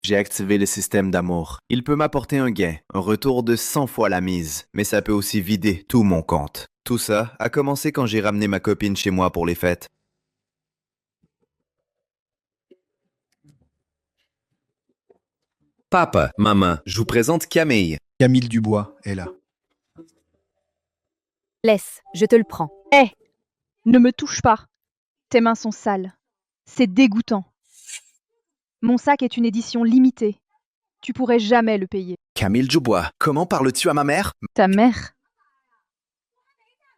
J'ai activé le système d'amour. Il peut m'apporter un gain, un retour de 100 fois la mise, mais ça peut aussi vider tout mon compte. Tout ça a commencé quand j'ai ramené ma copine chez moi pour les fêtes. Papa, maman, je vous présente Camille. Camille Dubois est là. Laisse, je te le prends. Hé, ne me touche pas. Tes mains sont sales. C'est dégoûtant. Mon sac est une édition limitée. Tu pourrais jamais le payer. Camille Dubois, comment parles-tu à ma mère? Ta mère?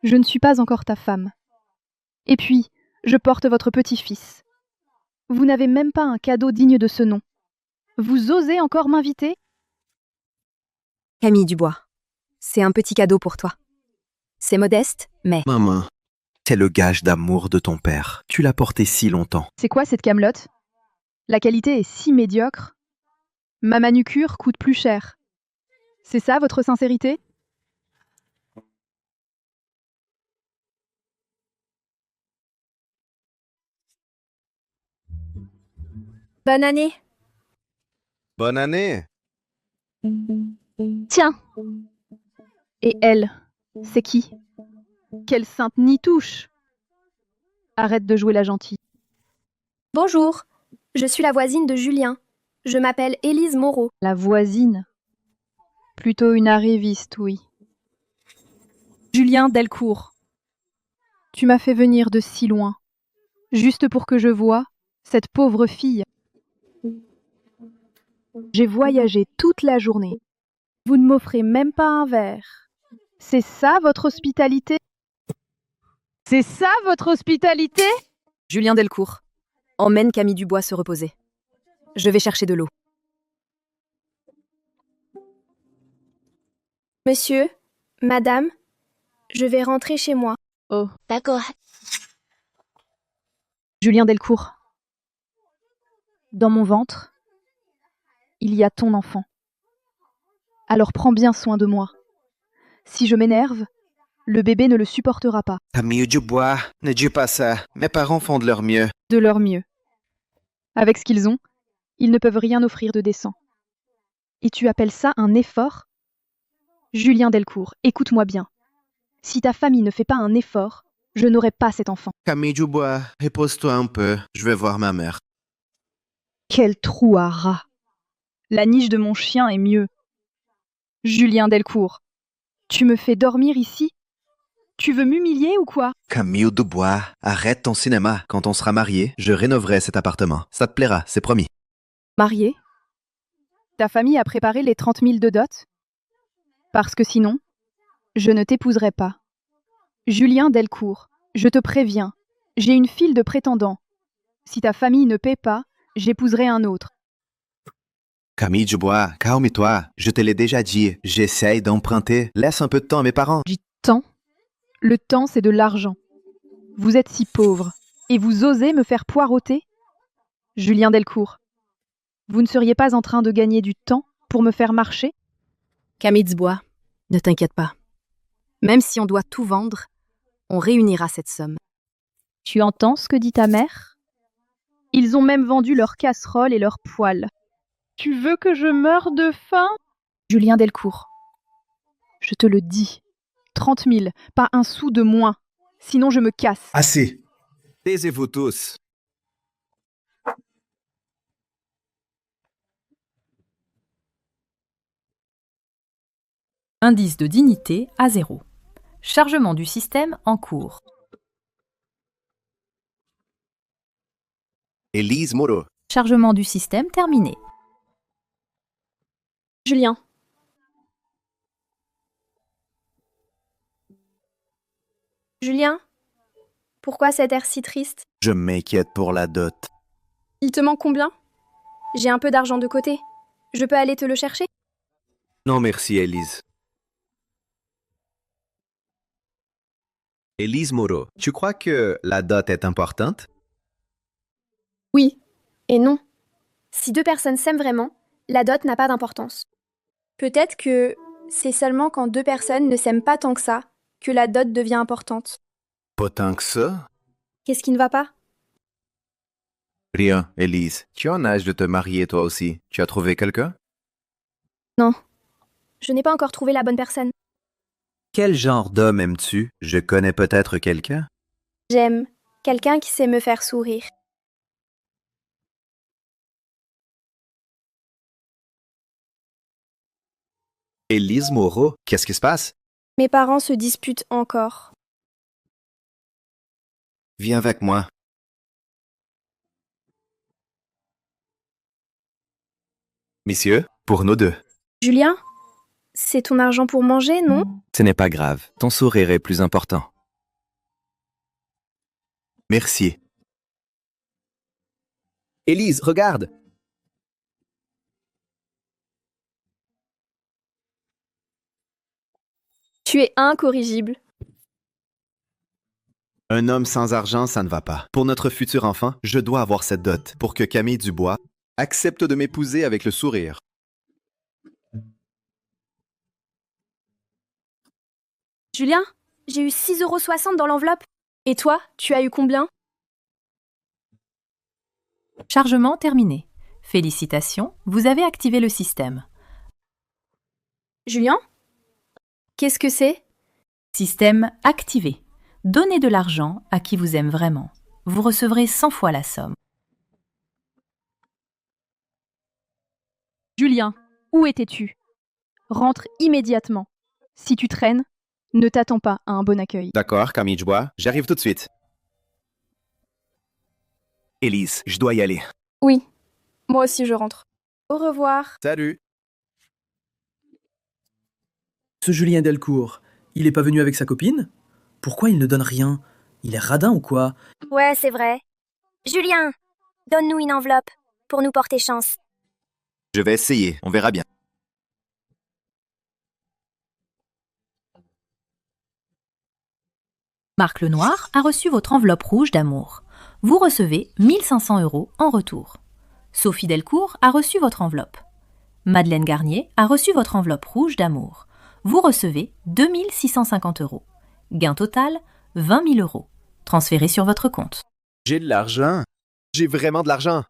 Je ne suis pas encore ta femme. Et puis, je porte votre petit-fils. Vous n'avez même pas un cadeau digne de ce nom. Vous osez encore m'inviter? Camille Dubois, c'est un petit cadeau pour toi. C'est modeste, mais Maman, c'est le gage d'amour de ton père. Tu l'as porté si longtemps. C'est quoi cette camelote? La qualité est si médiocre. Ma manucure coûte plus cher. C'est ça votre sincérité? bonne année. Bonne année! Tiens. Et elle, c'est qui? Quelle sainte nitouche! Arrête de jouer la gentille. Bonjour, je suis la voisine de Julien. Je m'appelle Élise Moreau. La voisine. Plutôt une arriviste, oui. Julien Delcourt. Tu m'as fait venir de si loin, juste pour que je voie cette pauvre fille. J'ai voyagé toute la journée. Vous ne m'offrez même pas un verre. C'est ça votre hospitalité? C'est ça votre hospitalité? Julien Delcourt, emmène Camille Dubois se reposer. Je vais chercher de l'eau. Monsieur, madame, je vais rentrer chez moi. Oh. D'accord. Julien Delcourt. Dans mon ventre, il y a ton enfant. Alors prends bien soin de moi. Si je m'énerve, le bébé ne le supportera pas. Camille Dubois, ne dis pas ça. Mes parents font de leur mieux. De leur mieux. Avec ce qu'ils ont, ils ne peuvent rien offrir de décent. Et tu appelles ça un effort? Julien Delcourt, écoute-moi bien. Si ta famille ne fait pas un effort, je n'aurai pas cet enfant. Camille Dubois, repose-toi un peu. Je vais voir ma mère. Quel trou à rat! La niche de mon chien est mieux. Julien Delcourt, tu me fais dormir ici? Tu veux m'humilier ou quoi? Camille Dubois, arrête ton cinéma. Quand on sera mariés, je rénoverai cet appartement. Ça te plaira, c'est promis. Marié? Ta famille a préparé les 30 000 de dot? Parce que sinon, je ne t'épouserai pas. Julien Delcourt, je te préviens, j'ai une file de prétendants. Si ta famille ne paie pas, j'épouserai un autre. Camille Dubois, calme-toi. Je te l'ai déjà dit. J'essaye d'emprunter. Laisse un peu de temps à mes parents. Du temps? Le temps, c'est de l'argent. Vous êtes si pauvre, et vous osez me faire poireauter? Julien Delcourt, vous ne seriez pas en train de gagner du temps pour me faire marcher? Camille Dubois, ne t'inquiète pas. Même si on doit tout vendre, on réunira cette somme. Tu entends ce que dit ta mère? Ils ont même vendu leurs casseroles et leurs poêles. Tu veux que je meure de faim? Julien Delcourt, je te le dis, 30 000, pas un sou de moins. Sinon je me casse. Assez. Taisez-vous tous. Indice de dignité à 0. Chargement du système en cours. Élise Moreau. Chargement du système terminé. Julien. Julien, pourquoi cet air si triste? Je m'inquiète pour la dot. Il te manque combien? J'ai un peu d'argent de côté. Je peux aller te le chercher? Non merci, Élise. Élise Moreau, tu crois que la dot est importante? Oui et non. Si deux personnes s'aiment vraiment, la dot n'a pas d'importance. Peut-être que c'est seulement quand deux personnes ne s'aiment pas tant que ça que la dot devient importante. Pas tant que ça. Qu'est-ce qui ne va pas? Rien, Élise. Tu es en âge de te marier toi aussi. Tu as trouvé quelqu'un? Non. Je n'ai pas encore trouvé la bonne personne. Quel genre d'homme aimes-tu? Je connais peut-être quelqu'un? J'aime quelqu'un qui sait me faire sourire. Élise Moreau, qu'est-ce qui se passe? Mes parents se disputent encore. Viens avec moi. Messieurs, pour nous deux. Julien, c'est ton argent pour manger, non? Ce n'est pas grave. Ton sourire est plus important. Merci. Élise, regarde. Tu es incorrigible. Un homme sans argent, ça ne va pas. Pour notre futur enfant, je dois avoir cette dot pour que Camille Dubois accepte de m'épouser avec le sourire. Julien, j'ai eu 6,60 € dans l'enveloppe. Et toi, tu as eu combien? Chargement terminé. Félicitations, vous avez activé le système. Julien? Qu'est-ce que c'est? Système activé. Donnez de l'argent à qui vous aime vraiment. Vous recevrez 100 fois la somme. Julien, où étais-tu? Rentre immédiatement. Si tu traînes, ne t'attends pas à un bon accueil. D'accord, Camille Dubois, j'arrive tout de suite. Élise, je dois y aller. Oui, moi aussi je rentre. Au revoir. Salut. Ce Julien Delcourt, il est pas venu avec sa copine? Pourquoi il ne donne rien? Il est radin ou quoi? Ouais, c'est vrai. Julien, donne-nous une enveloppe pour nous porter chance. Je vais essayer, on verra bien. Marc Lenoir a reçu votre enveloppe rouge d'amour. Vous recevez 1500 € en retour. Sophie Delcourt a reçu votre enveloppe. Madeleine Garnier a reçu votre enveloppe rouge d'amour. Vous recevez 2650 €. Gain total, 20 000 €. Transféré sur votre compte. J'ai de l'argent. J'ai vraiment de l'argent.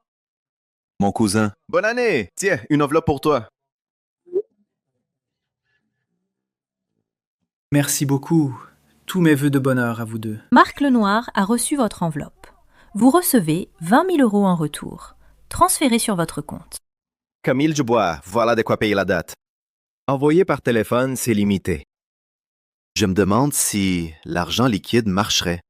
Mon cousin. Bonne année. Tiens, une enveloppe pour toi. Merci beaucoup. Tous mes vœux de bonheur à vous deux. Marc Lenoir a reçu votre enveloppe. Vous recevez 20 000 € en retour. Transféré sur votre compte. Camille Dubois, voilà de quoi payer la date. Envoyer par téléphone, c'est limité. Je me demande si l'argent liquide marcherait.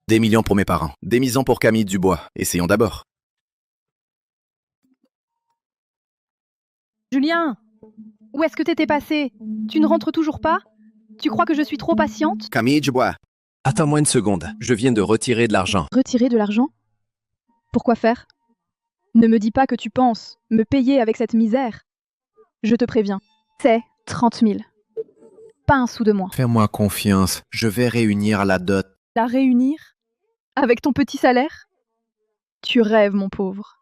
Des millions pour mes parents. Des millions pour Camille Dubois. Essayons d'abord. Julien, où est-ce que t'étais passé? Tu ne rentres toujours pas? Tu crois que je suis trop patiente? Camille Dubois. Attends-moi une seconde. Je viens de retirer de l'argent. Retirer de l'argent? Pourquoi faire? Ne me dis pas que tu penses me payer avec cette misère. Je te préviens, c'est 30 000. Pas un sou de moins. Fais-moi confiance. Je vais réunir la dot. La réunir? Avec ton petit salaire? Tu rêves, mon pauvre.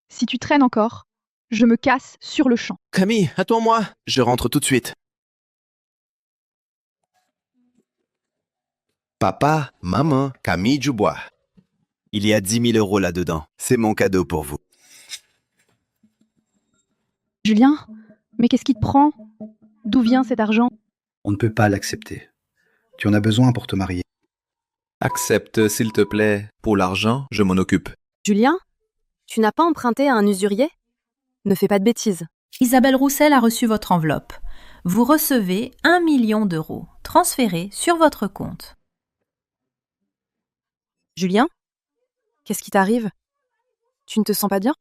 Si tu traînes encore, je me casse sur le champ. Camille, attends-moi. Je rentre tout de suite. Papa, maman, Camille Dubois. Il y a 10 000 € là-dedans. C'est mon cadeau pour vous. Julien, mais qu'est-ce qui te prend? D'où vient cet argent? On ne peut pas l'accepter. Tu en as besoin pour te marier. Accepte, s'il te plaît. Pour l'argent, je m'en occupe. Julien, tu n'as pas emprunté à un usurier? Ne fais pas de bêtises. Isabelle Roussel a reçu votre enveloppe. Vous recevez 1 million d'euros. Transféré sur votre compte. Julien, qu'est-ce qui t'arrive? Tu ne te sens pas bien?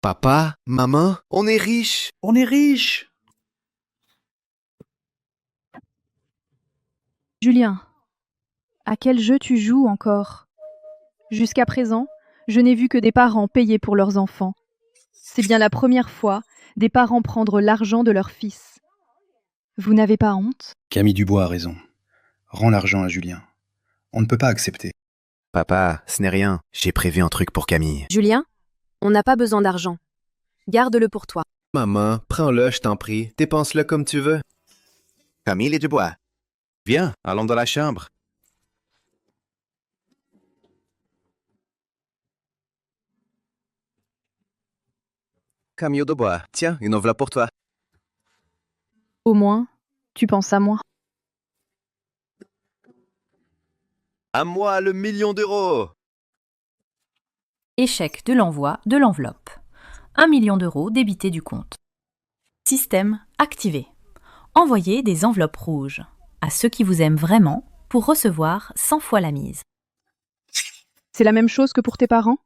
Papa, maman, on est riches. On est riches! Julien, à quel jeu tu joues encore? Jusqu'à présent, je n'ai vu que des parents payer pour leurs enfants. C'est bien la première fois des parents prendre l'argent de leur fils. Vous n'avez pas honte? Camille Dubois a raison. Rends l'argent à Julien. On ne peut pas accepter. Papa, ce n'est rien. J'ai prévu un truc pour Camille. Julien, on n'a pas besoin d'argent. Garde-le pour toi. Maman, prends-le, je t'en prie. Dépense-le comme tu veux. Camille Dubois. Viens, allons dans la chambre. Camille Dubois, tiens, une enveloppe pour toi. Au moins, tu penses à moi. À moi le million d'euros! Échec de l'envoi de l'enveloppe. 1 million d'euros débité du compte. Système activé. Envoyez des enveloppes rouges à ceux qui vous aiment vraiment pour recevoir 100 fois la mise. C'est la même chose que pour tes parents?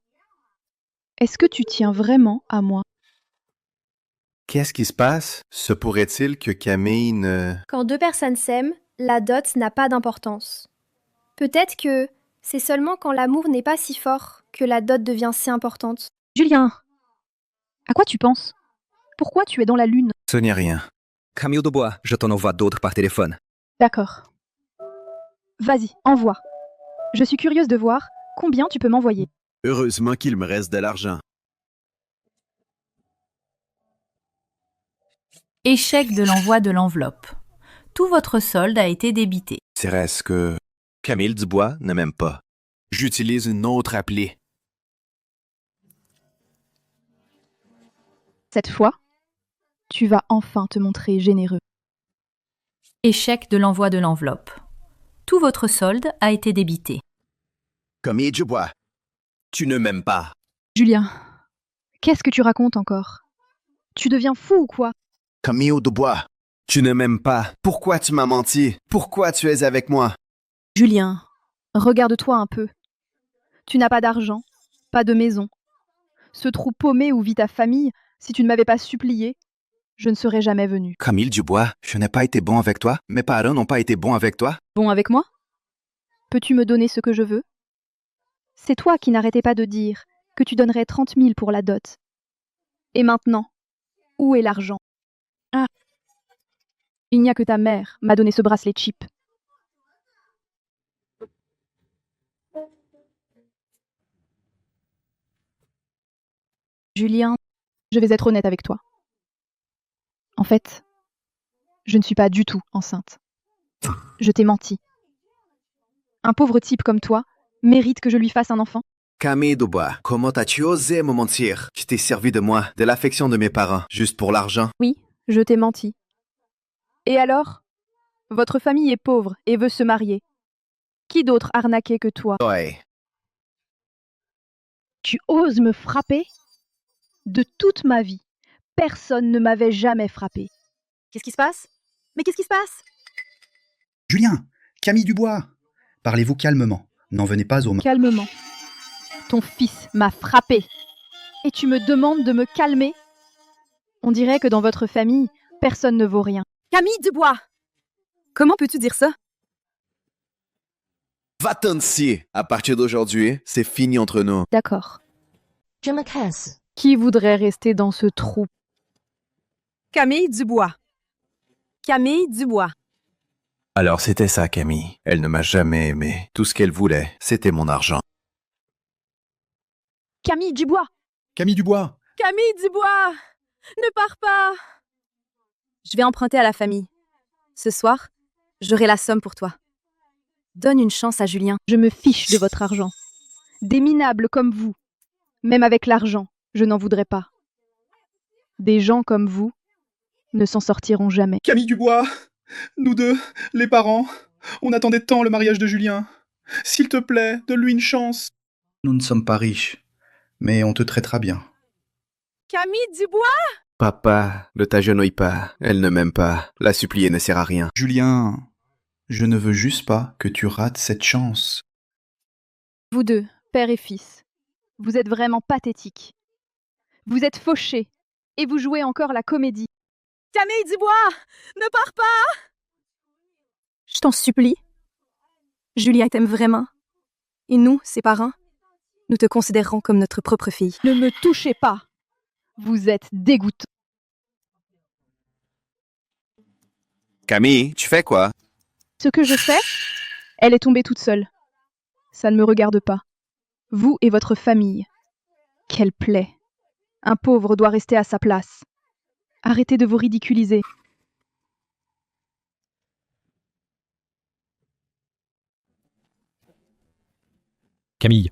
Est-ce que tu tiens vraiment à moi? Qu'est-ce qui se passe? Se pourrait-il que Camille ne... Quand deux personnes s'aiment, la dot n'a pas d'importance. Peut-être que c'est seulement quand l'amour n'est pas si fort que la dot devient si importante. Julien, à quoi tu penses? Pourquoi tu es dans la lune? Ce n'est rien. Camille Dubois, je t'en envoie d'autres par téléphone. D'accord. Vas-y, envoie. Je suis curieuse de voir combien tu peux m'envoyer. Heureusement qu'il me reste de l'argent. Échec de l'envoi de l'enveloppe. Tout votre solde a été débité. Serait-ce que... Camille Dubois ne m'aime pas. J'utilise une autre appli. Cette fois, tu vas enfin te montrer généreux. Échec de l'envoi de l'enveloppe. Tout votre solde a été débité. Camille Dubois, tu ne m'aimes pas. Julien, qu'est-ce que tu racontes encore? Tu deviens fou ou quoi? Camille Dubois, tu ne m'aimes pas. Pourquoi tu m'as menti? Pourquoi tu es avec moi? Julien, regarde-toi un peu. Tu n'as pas d'argent, pas de maison. Ce trou paumé où vit ta famille, si tu ne m'avais pas supplié, je ne serais jamais venue. Camille Dubois, je n'ai pas été bon avec toi. Mes parents n'ont pas été bons avec toi. Bon avec moi? Peux-tu me donner ce que je veux? C'est toi qui n'arrêtais pas de dire que tu donnerais 30 000 pour la dot. Et maintenant, où est l'argent? Ah, il n'y a que ta mère m'a donné ce bracelet cheap. Julien, je vais être honnête avec toi. En fait, je ne suis pas du tout enceinte. Je t'ai menti. Un pauvre type comme toi mérite que je lui fasse un enfant? Camille Dubois, comment as-tu osé me mentir? Tu t'es servi de moi, de l'affection de mes parents, juste pour l'argent. Oui, je t'ai menti. Et alors? Votre famille est pauvre et veut se marier. Qui d'autre arnaqué que toi? Ouais. Tu oses me frapper? De toute ma vie, personne ne m'avait jamais frappé. Qu'est-ce qui se passe? Mais qu'est-ce qui se passe? Julien, Camille Dubois, parlez-vous calmement. N'en venez pas au... Calmement. Ton fils m'a frappé. Et tu me demandes de me calmer? On dirait que dans votre famille, personne ne vaut rien. Camille Dubois! Comment peux-tu dire ça? Va-t'en d'ici. À partir d'aujourd'hui, c'est fini entre nous. D'accord. Je me casse. Qui voudrait rester dans ce trou? Camille Dubois. Camille Dubois. Alors c'était ça, Camille. Elle ne m'a jamais aimé. Tout ce qu'elle voulait, c'était mon argent. Camille Dubois! Camille Dubois! Camille Dubois! Ne pars pas! Je vais emprunter à la famille. Ce soir, j'aurai la somme pour toi. Donne une chance à Julien. Je me fiche de votre argent. Des minables comme vous. Même avec l'argent, je n'en voudrais pas. Des gens comme vous ne s'en sortiront jamais. Camille Dubois! Nous deux, les parents, on attendait tant le mariage de Julien. S'il te plaît, donne-lui une chance. Nous ne sommes pas riches, mais on te traitera bien. Camille Dubois! Papa, ne t'agenouille pas. Elle ne m'aime pas. La supplier ne sert à rien. Julien, je ne veux juste pas que tu rates cette chance. Vous deux, père et fils, vous êtes vraiment pathétiques. Vous êtes fauchés et vous jouez encore la comédie. Camille Dubois! Ne pars pas! Je t'en supplie. Julien t'aime vraiment. Et nous, ses parents, nous te considérons comme notre propre fille. Ne me touchez pas. Vous êtes dégoûtant. Camille, tu fais quoi? Ce que je fais, elle est tombée toute seule. Ça ne me regarde pas. Vous et votre famille. Quelle plaie. Un pauvre doit rester à sa place. Arrêtez de vous ridiculiser. Camille.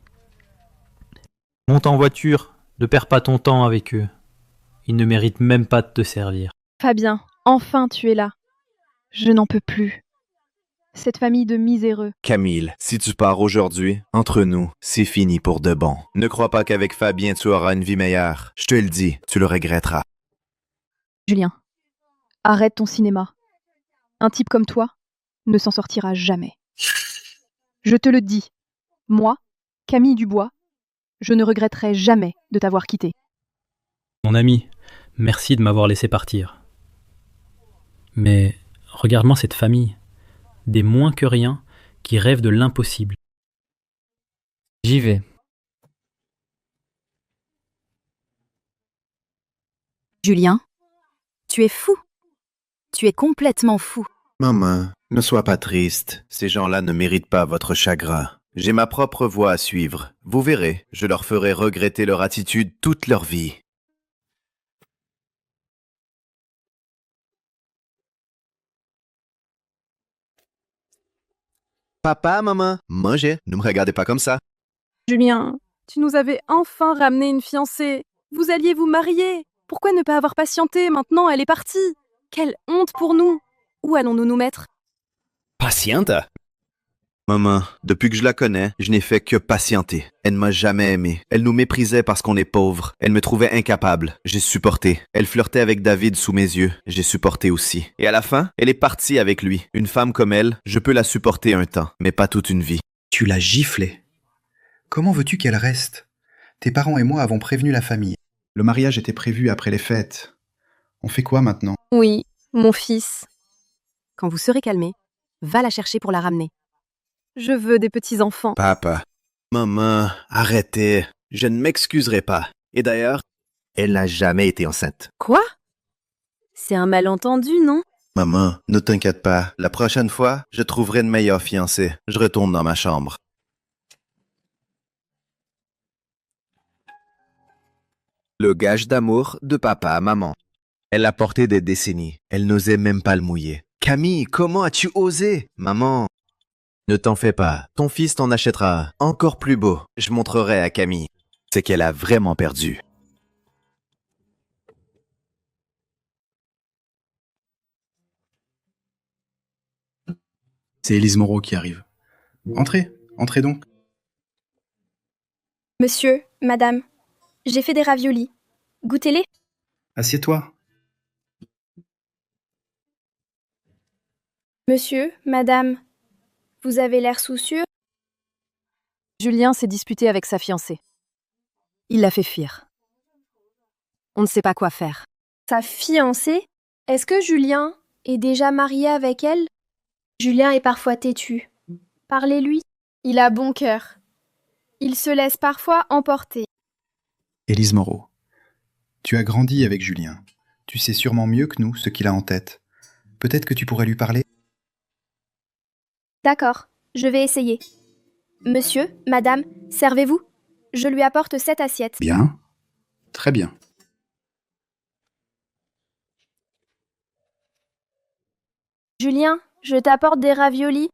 Monte en voiture, ne perds pas ton temps avec eux. Il ne mérite même pas de te servir. Fabien, enfin tu es là. Je n'en peux plus. Cette famille de miséreux. Camille, si tu pars aujourd'hui, entre nous, c'est fini pour de bon. Ne crois pas qu'avec Fabien tu auras une vie meilleure. Je te le dis, tu le regretteras. Julien, arrête ton cinéma. Un type comme toi ne s'en sortira jamais. Je te le dis, moi, Camille Dubois, je ne regretterai jamais de t'avoir quitté. Mon ami, merci de m'avoir laissé partir. Mais regarde-moi cette famille, des moins que rien qui rêvent de l'impossible. J'y vais. Julien, tu es fou. Tu es complètement fou. Maman, ne sois pas triste. Ces gens-là ne méritent pas votre chagrin. J'ai ma propre voie à suivre. Vous verrez, je leur ferai regretter leur attitude toute leur vie. Papa, maman, mangez, ne me regardez pas comme ça. Julien, tu nous avais enfin ramené une fiancée. Vous alliez vous marier. Pourquoi ne pas avoir patienté? Maintenant, elle est partie. Quelle honte pour nous. Où allons-nous nous mettre? Patiente? Maman, depuis que je la connais, je n'ai fait que patienter. Elle ne m'a jamais aimé. Elle nous méprisait parce qu'on est pauvres. Elle me trouvait incapable. J'ai supporté. Elle flirtait avec David sous mes yeux. J'ai supporté aussi. Et à la fin, elle est partie avec lui. Une femme comme elle, je peux la supporter un temps, mais pas toute une vie. Tu l'as giflée. Comment veux-tu qu'elle reste? Tes parents et moi avons prévenu la famille. Le mariage était prévu après les fêtes. On fait quoi maintenant? Oui, mon fils. Quand vous serez calmé, va la chercher pour la ramener. Je veux des petits-enfants. Papa, maman, arrêtez. Je ne m'excuserai pas. Et d'ailleurs, elle n'a jamais été enceinte. Quoi? C'est un malentendu, non? Maman, ne t'inquiète pas. La prochaine fois, je trouverai une meilleure fiancée. Je retourne dans ma chambre. Le gage d'amour de papa à maman. Elle l'a porté des décennies. Elle n'osait même pas le mouiller. Camille, comment as-tu osé? Maman, ne t'en fais pas. Ton fils t'en achètera encore plus beau. Je montrerai à Camille. C'est qu'elle a vraiment perdu. C'est Élise Moreau qui arrive. Entrez, entrez donc. Monsieur, madame, j'ai fait des raviolis. Goûtez-les. Assieds-toi. Monsieur, madame, vous avez l'air soucieux. Julien s'est disputé avec sa fiancée. Il l'a fait fuir. On ne sait pas quoi faire. Sa fiancée? Est-ce que Julien est déjà marié avec elle? Julien est parfois têtu. Parlez-lui. Il a bon cœur. Il se laisse parfois emporter. Élise Moreau, tu as grandi avec Julien. Tu sais sûrement mieux que nous ce qu'il a en tête. Peut-être que tu pourrais lui parler. D'accord, je vais essayer. Monsieur, madame, servez-vous. Je lui apporte 7 assiettes. Bien. Très bien. Julien, je t'apporte des raviolis.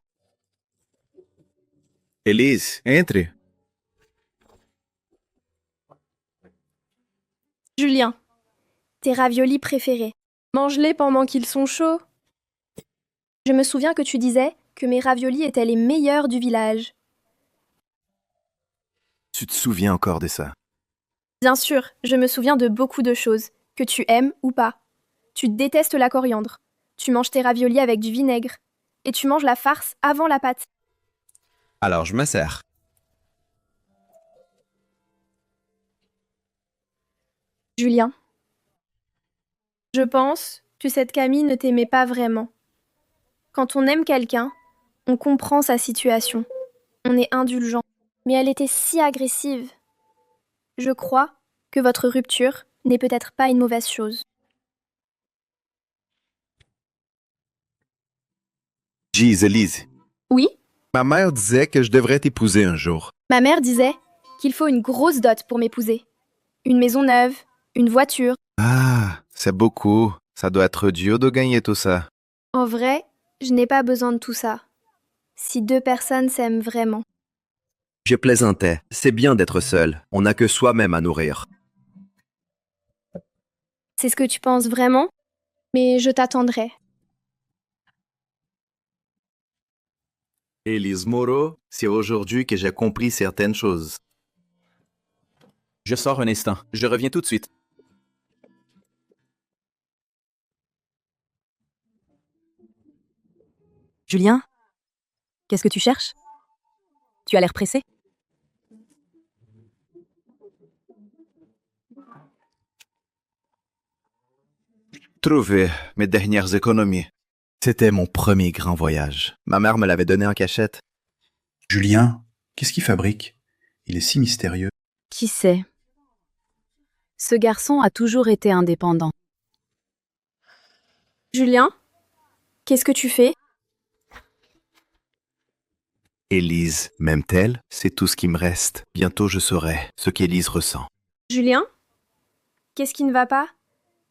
Élise, entre. Julien, tes raviolis préférés. Mange-les pendant qu'ils sont chauds. Je me souviens que tu disais que mes raviolis étaient les meilleurs du village. Tu te souviens encore de ça? Bien sûr, je me souviens de beaucoup de choses, que tu aimes ou pas. Tu détestes la coriandre. Tu manges tes raviolis avec du vinaigre. Et tu manges la farce avant la pâte. Alors je me sers. Julien, je pense que cette Camille ne t'aimait pas vraiment. Quand on aime quelqu'un, on comprend sa situation. On est indulgent. Mais elle était si agressive. Je crois que votre rupture n'est peut-être pas une mauvaise chose. Jeez, Élise. Oui? Ma mère disait que je devrais t'épouser un jour. Ma mère disait qu'il faut une grosse dot pour m'épouser. Une maison neuve, une voiture. Ah, c'est beaucoup. Ça doit être dur de gagner tout ça. En vrai, je n'ai pas besoin de tout ça. Si 2 personnes s'aiment vraiment. Je plaisantais. C'est bien d'être seul. On n'a que soi-même à nourrir. C'est ce que tu penses vraiment? Mais je t'attendrai. Élise Moreau, c'est aujourd'hui que j'ai compris certaines choses. Je sors un instant. Je reviens tout de suite. Julien, qu'est-ce que tu cherches? Tu as l'air pressé. Trouver mes dernières économies. C'était mon premier grand voyage. Ma mère me l'avait donné en cachette. Julien, qu'est-ce qu'il fabrique? Il est si mystérieux. Qui sait? Ce garçon a toujours été indépendant. Julien, qu'est-ce que tu fais? Élise m'aime-t-elle? C'est tout ce qui me reste. Bientôt je saurai ce qu'Élise ressent. Julien, qu'est-ce qui ne va pas?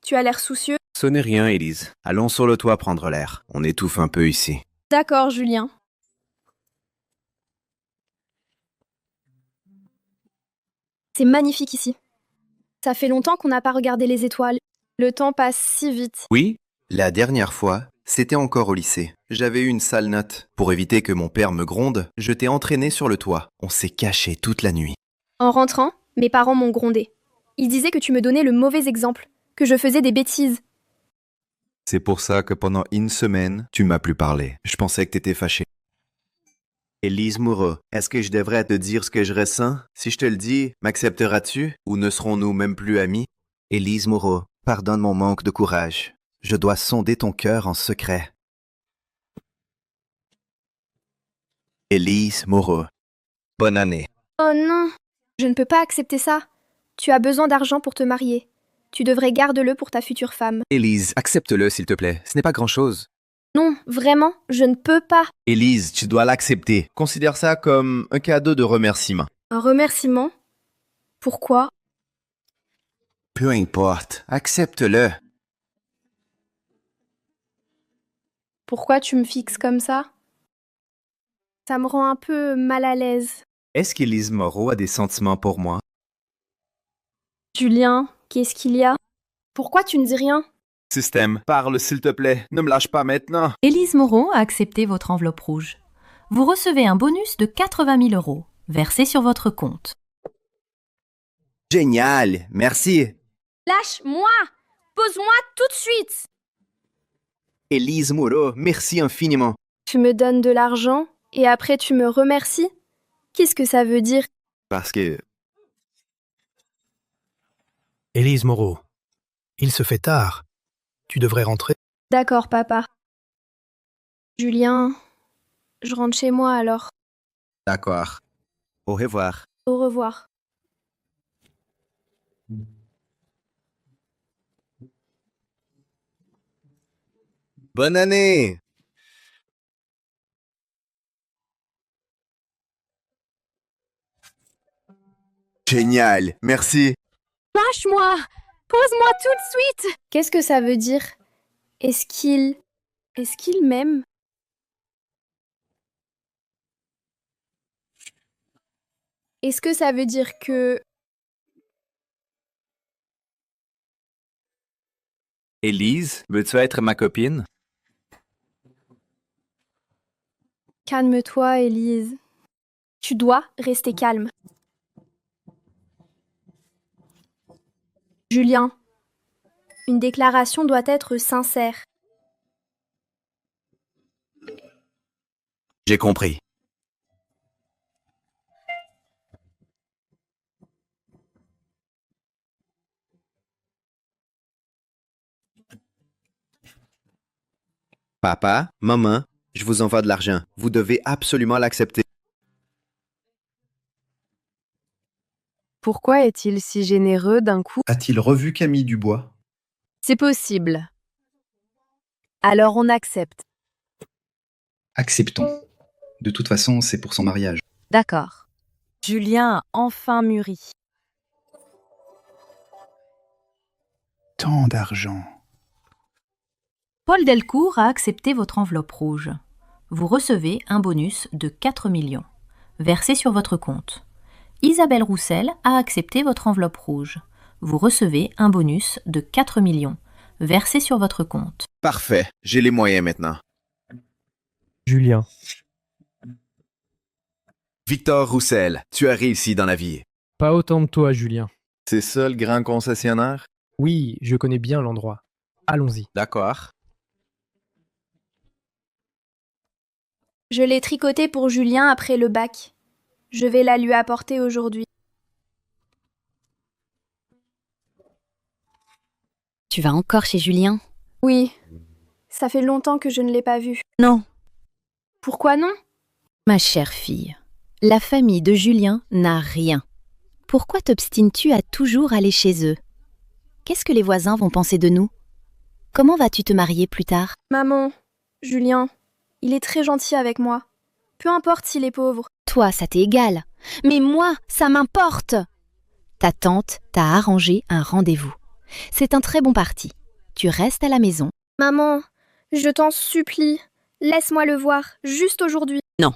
Tu as l'air soucieux. Ce n'est rien, Élise. Allons sur le toit prendre l'air. On étouffe un peu ici. D'accord, Julien. C'est magnifique ici. Ça fait longtemps qu'on n'a pas regardé les étoiles. Le temps passe si vite. Oui, la dernière fois, c'était encore au lycée. J'avais eu une sale note. Pour éviter que mon père me gronde, je t'ai entraîné sur le toit. On s'est caché toute la nuit. En rentrant, mes parents m'ont grondé. Ils disaient que tu me donnais le mauvais exemple, que je faisais des bêtises. C'est pour ça que pendant une semaine, tu m'as plus parlé. Je pensais que t'étais fâché. Élise Moreau, est-ce que je devrais te dire ce que je ressens? Si je te le dis, m'accepteras-tu? Ou ne serons-nous même plus amis? Élise Moreau, pardonne mon manque de courage. Je dois sonder ton cœur en secret. Élise Moreau, bonne année. Oh non, je ne peux pas accepter ça. Tu as besoin d'argent pour te marier. Tu devrais garder-le pour ta future femme. Élise, accepte-le s'il te plaît. Ce n'est pas grand-chose. Non, vraiment, je ne peux pas. Élise, tu dois l'accepter. Considère ça comme un cadeau de remerciement. Un remerciement? Pourquoi? Peu importe, accepte-le. Pourquoi tu me fixes comme ça? Ça me rend un peu mal à l'aise. Est-ce qu'Élise Moreau a des sentiments pour moi? Julien, qu'est-ce qu'il y a? Pourquoi tu ne dis rien? Système, parle s'il te plaît. Ne me lâche pas maintenant. Élise Moreau a accepté votre enveloppe rouge. Vous recevez un bonus de 80 000 € versé sur votre compte. Génial, merci. Lâche-moi! Pose-moi tout de suite! Élise Moreau, merci infiniment. Tu me donnes de l'argent et après tu me remercies? Qu'est-ce que ça veut dire? Parce que... Élise Moreau, il se fait tard. Tu devrais rentrer. D'accord, papa. Julien, je rentre chez moi alors. D'accord. Au revoir. Au revoir. Bonne année! Génial, merci. Lâche-moi! Pose-moi tout de suite! Qu'est-ce que ça veut dire? Est-ce qu'il m'aime? Est-ce que ça veut dire que... Élise, veux-tu être ma copine? Calme-toi, Élise. Tu dois rester calme. Julien, une déclaration doit être sincère. J'ai compris. Papa, maman, je vous envoie de l'argent. Vous devez absolument l'accepter. Pourquoi est-il si généreux d'un coup? A-t-il revu Camille Dubois? C'est possible. Alors on accepte. Acceptons. De toute façon, c'est pour son mariage. D'accord. Julien a enfin mûri. Tant d'argent. Paul Delcourt a accepté votre enveloppe rouge. Vous recevez un bonus de 4 millions, versé sur votre compte. Isabelle Roussel a accepté votre enveloppe rouge. vous recevez un bonus de 4 millions, versé sur votre compte. Parfait, j'ai les moyens maintenant. Julien. Victor Roussel, tu as réussi dans la vie. Pas autant que toi, Julien. C'est ça le grand concessionnaire? Oui, je connais bien l'endroit. Allons-y. D'accord. Je l'ai tricoté pour Julien après le bac. Je vais la lui apporter aujourd'hui. Tu vas encore chez Julien? Oui. Ça fait longtemps que je ne l'ai pas vu. Non. Pourquoi non? Ma chère fille, la famille de Julien n'a rien. Pourquoi t'obstines-tu à toujours aller chez eux? Qu'est-ce que les voisins vont penser de nous? Comment vas-tu te marier plus tard? Maman, Julien, il est très gentil avec moi. Peu importe s'il est pauvre. Toi, ça t'est égal. Mais moi, ça m'importe. Ta tante t'a arrangé un rendez-vous. C'est un très bon parti. Tu restes à la maison. Maman, je t'en supplie, laisse-moi le voir, juste aujourd'hui. Non.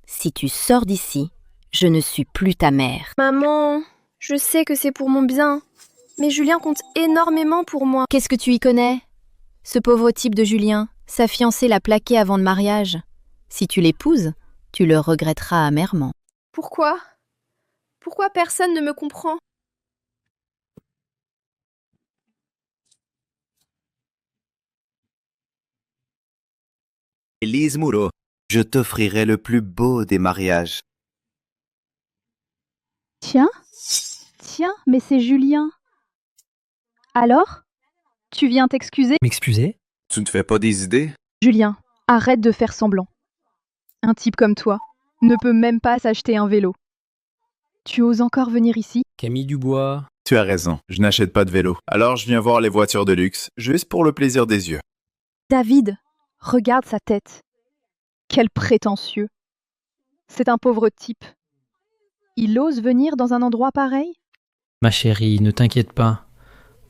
Si tu sors d'ici, je ne suis plus ta mère. Maman, je sais que c'est pour mon bien, mais Julien compte énormément pour moi. Qu'est-ce que tu y connais? Ce pauvre type de Julien, sa fiancée l'a plaqué avant le mariage. Si tu l'épouses, tu le regretteras amèrement. Pourquoi? Pourquoi personne ne me comprend? Élise Moreau, je t'offrirai le plus beau des mariages. Tiens, mais c'est Julien. Alors? Tu viens t'excuser? M'excuser? Tu ne te fais pas des idées? Julien, arrête de faire semblant. Un type comme toi ne peut même pas s'acheter un vélo. Tu oses encore venir ici? Camille Dubois. Tu as raison, je n'achète pas de vélo. Alors je viens voir les voitures de luxe, juste pour le plaisir des yeux. David, regarde sa tête. Quel prétentieux. C'est un pauvre type. Il ose venir dans un endroit pareil? Ma chérie, ne t'inquiète pas.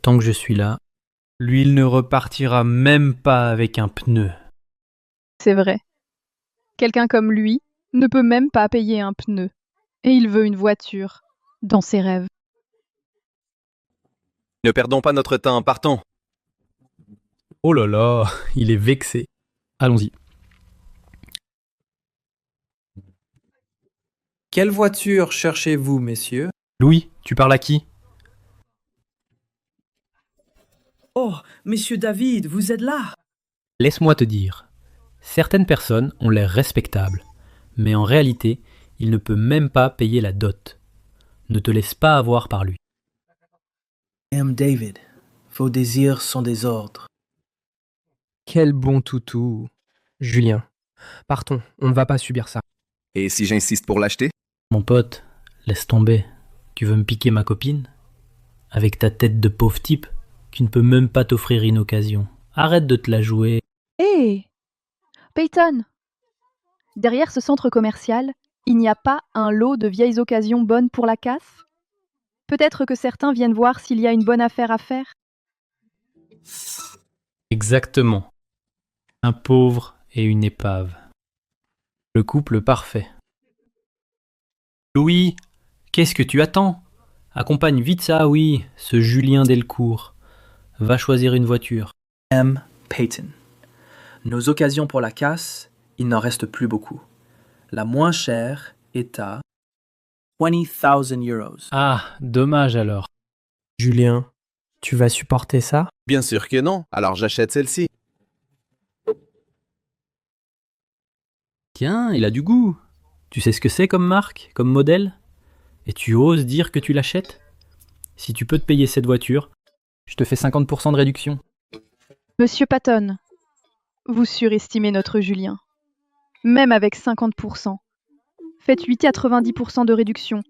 Tant que je suis là, lui, il ne repartira même pas avec un pneu. C'est vrai. Quelqu'un comme lui ne peut même pas payer un pneu. Et il veut une voiture, dans ses rêves. Ne perdons pas notre temps, partons. Oh là là, il est vexé. Allons-y. Quelle voiture cherchez-vous, messieurs? Louis, tu parles à qui? Oh, monsieur David, vous êtes là? Laisse-moi te dire. Certaines personnes ont l'air respectables, mais en réalité, il ne peut même pas payer la dot. Ne te laisse pas avoir par lui. David, vos désirs sont des ordres. Quel bon toutou. Julien, partons, on ne va pas subir ça. Et si j'insiste pour l'acheter? Mon pote, laisse tomber. Tu veux me piquer ma copine? Avec ta tête de pauvre type, qui ne peut même pas t'offrir une occasion. Arrête de te la jouer. Hé! Peyton! Derrière ce centre commercial, il n'y a pas un lot de vieilles occasions bonnes pour la casse? Peut-être que certains viennent voir s'il y a une bonne affaire à faire? Exactement. Un pauvre et une épave. Le couple parfait. Louis, qu'est-ce que tu attends? Accompagne vite ça, oui, ce Julien Delcourt. Va choisir une voiture. M. Peyton. Nos occasions pour la casse, il n'en reste plus beaucoup. La moins chère est à 20,000 euros. Ah, dommage alors. Julien, tu vas supporter ça? Bien sûr que non, alors j'achète celle-ci. Tiens, il a du goût. Tu sais ce que c'est comme marque, comme modèle? Et tu oses dire que tu l'achètes? Si tu peux te payer cette voiture, je te fais 50% de réduction. Monsieur Patton, vous surestimez notre Julien. Même avec 50%. Faites-lui 90% de réduction.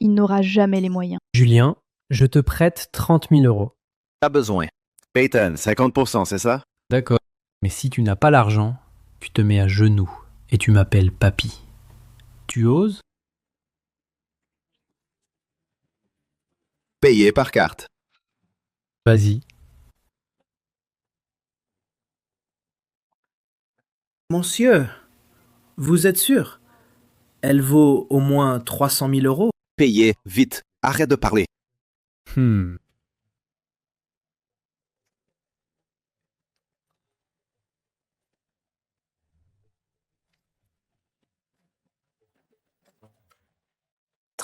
Il n'aura jamais les moyens. Julien, je te prête 30 000 euros. Pas besoin. Peyton, 50%, c'est ça? D'accord. Mais si tu n'as pas l'argent, tu te mets à genoux et tu m'appelles papy. Tu oses? Payé par carte. Vas-y. Monsieur, vous êtes sûr? Elle vaut au moins 300 000 euros? Payé, vite. Arrête de parler.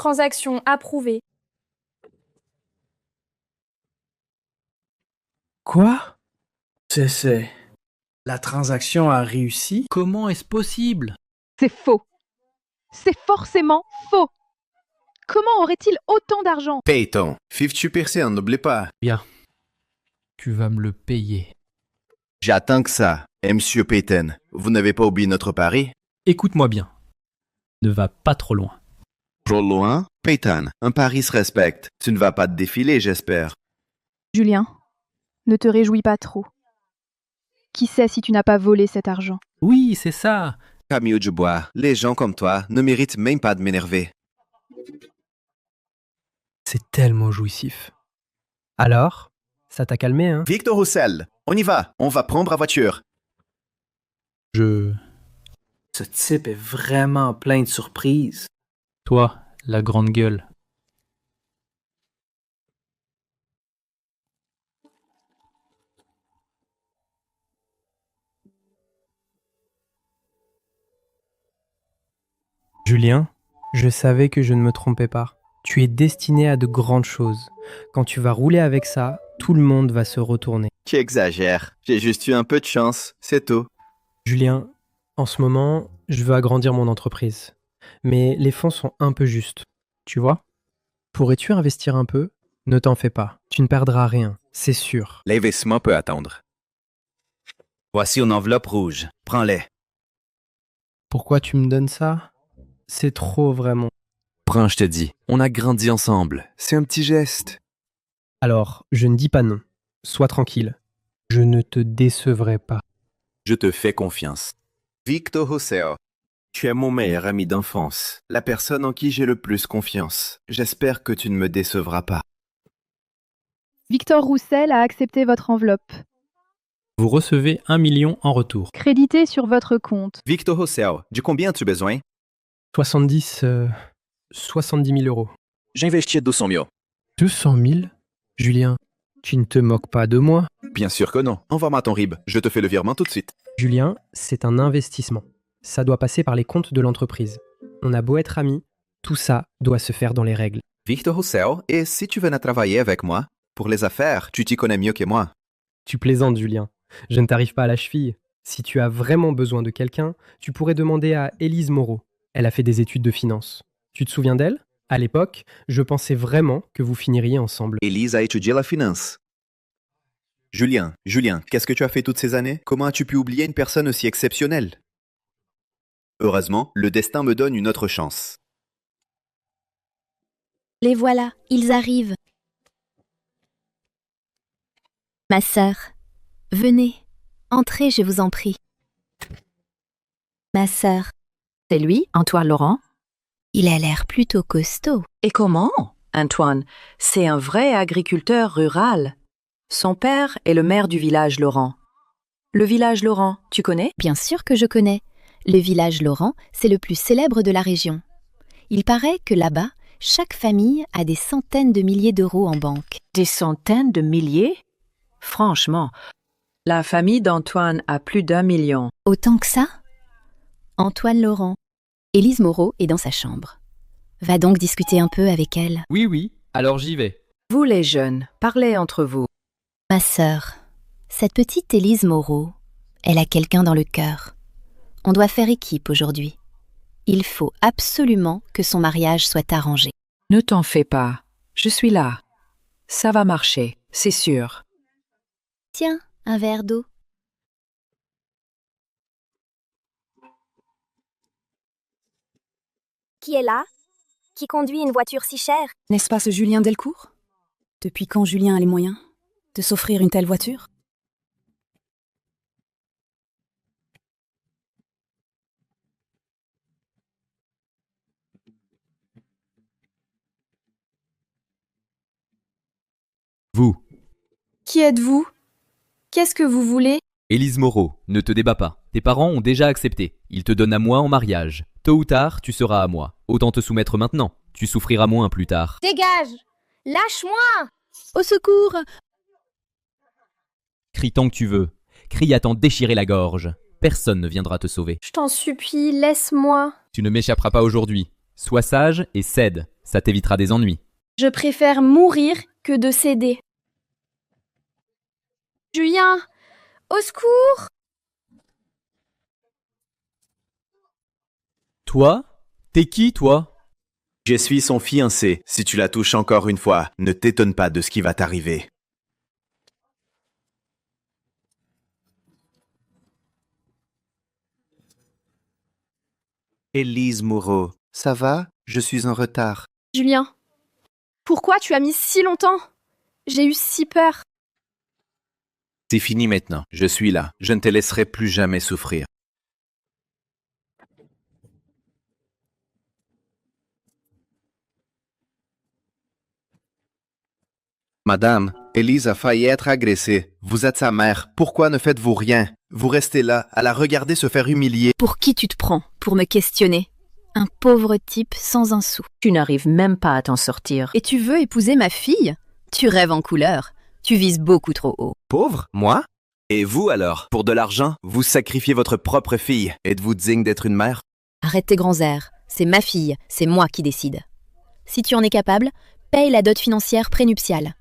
Transaction approuvée. Quoi? C'est... La transaction a réussi? Comment est-ce possible? C'est faux. C'est forcément faux. Comment aurait-il autant d'argent? Peyton, 50%, n'oublie pas. Bien. Tu vas me le payer. J'attends que ça. Et Monsieur Peyton, vous n'avez pas oublié notre pari? Écoute-moi bien. Ne va pas trop loin. Trop loin? Peyton, un pari se respecte. Tu ne vas pas te défiler, j'espère. Julien, ne te réjouis pas trop. Qui sait si tu n'as pas volé cet argent? Oui, c'est ça. Camille Dubois, les gens comme toi ne méritent même pas de m'énerver. C'est tellement jouissif. Alors, ça t'a calmé, hein? Victor Roussel, on y va. On va prendre la voiture. Ce type est vraiment plein de surprises. Toi, la grande gueule. Julien, je savais que je ne me trompais pas. Tu es destiné à de grandes choses. Quand tu vas rouler avec ça, tout le monde va se retourner. Tu exagères. J'ai juste eu un peu de chance, c'est tout. Julien, en ce moment, je veux agrandir mon entreprise. Mais les fonds sont un peu justes. Tu vois? Pourrais-tu investir un peu? Ne t'en fais pas. Tu ne perdras rien, c'est sûr. L'investissement peut attendre. Voici une enveloppe rouge. Prends-les. Pourquoi tu me donnes ça? C'est trop vraiment. Prends, je te dis. On a grandi ensemble. C'est un petit geste. Alors, je ne dis pas non. Sois tranquille. Je ne te décevrai pas. Je te fais confiance. Victor Roussel, tu es mon meilleur ami d'enfance. La personne en qui j'ai le plus confiance. J'espère que tu ne me décevras pas. Victor Roussel a accepté votre enveloppe. Vous recevez 1 million en retour. Crédité sur votre compte. Victor Roussel, de combien as-tu besoin? 70 000 euros. J'investis 200 000. 200 000? Julien, tu ne te moques pas de moi? Bien sûr que non. Envoie-moi ton RIB. Je te fais le virement tout de suite. Julien, c'est un investissement. Ça doit passer par les comptes de l'entreprise. On a beau être amis, tout ça doit se faire dans les règles. Victor Roussel, et si tu venais travailler avec moi? Pour les affaires, tu t'y connais mieux que moi. Tu plaisantes, Julien. Je ne t'arrive pas à la cheville. Si tu as vraiment besoin de quelqu'un, tu pourrais demander à Élise Moreau. Elle a fait des études de finance. Tu te souviens d'elle? À l'époque, je pensais vraiment que vous finiriez ensemble. Élise a étudié la finance. Julien, qu'est-ce que tu as fait toutes ces années? Comment as-tu pu oublier une personne aussi exceptionnelle? Heureusement, le destin me donne une autre chance. Les voilà, ils arrivent. Ma sœur, venez, entrez, je vous en prie. Ma sœur. C'est lui, Antoine Laurent? Il a l'air plutôt costaud. Et comment, Antoine? C'est un vrai agriculteur rural. Son père est le maire du village Laurent. Le village Laurent, tu connais? Bien sûr que je connais. Le village Laurent, c'est le plus célèbre de la région. Il paraît que là-bas, chaque famille a des centaines de milliers d'euros en banque. Des centaines de milliers? Franchement, la famille d'Antoine a plus d'1 million. Autant que ça? Antoine Laurent. Élise Moreau est dans sa chambre. Va donc discuter un peu avec elle. Oui, alors j'y vais. Vous les jeunes, parlez entre vous. Ma sœur, cette petite Élise Moreau, elle a quelqu'un dans le cœur. On doit faire équipe aujourd'hui. Il faut absolument que son mariage soit arrangé. Ne t'en fais pas, je suis là. Ça va marcher, c'est sûr. Tiens, un verre d'eau. Qui est là? Qui conduit une voiture si chère? N'est-ce pas ce Julien Delcourt? Depuis quand Julien a les moyens de s'offrir une telle voiture? Vous. Qui êtes-vous? Qu'est-ce que vous voulez? Élise Moreau, ne te débat pas. Tes parents ont déjà accepté. Ils te donnent à moi en mariage. Tôt ou tard, tu seras à moi. Autant te soumettre maintenant. Tu souffriras moins plus tard. Dégage! Lâche-moi! Au secours! Crie tant que tu veux. Crie à t'en déchirer la gorge. Personne ne viendra te sauver. Je t'en supplie, laisse-moi. Tu ne m'échapperas pas aujourd'hui. Sois sage et cède. Ça t'évitera des ennuis. Je préfère mourir que de céder. Julien, au secours! Toi? T'es qui, toi? Je suis son fiancé. Si tu la touches encore une fois, ne t'étonne pas de ce qui va t'arriver. Élise Moreau, ça va? Je suis en retard. Julien, pourquoi tu as mis si longtemps? J'ai eu si peur. C'est fini maintenant. Je suis là. Je ne te laisserai plus jamais souffrir. Madame, Élise a failli être agressée. Vous êtes sa mère. Pourquoi ne faites-vous rien? Vous restez là, à la regarder se faire humilier. Pour qui tu te prends pour me questionner? Un pauvre type sans un sou. Tu n'arrives même pas à t'en sortir. Et tu veux épouser ma fille? Tu rêves en couleur. Tu vises beaucoup trop haut. Pauvre? Moi? Et vous alors? Pour de l'argent, vous sacrifiez votre propre fille. Êtes-vous digne d'être une mère? Arrête tes grands airs. C'est ma fille, c'est moi qui décide. Si tu en es capable, paye la dot financière prénuptiale.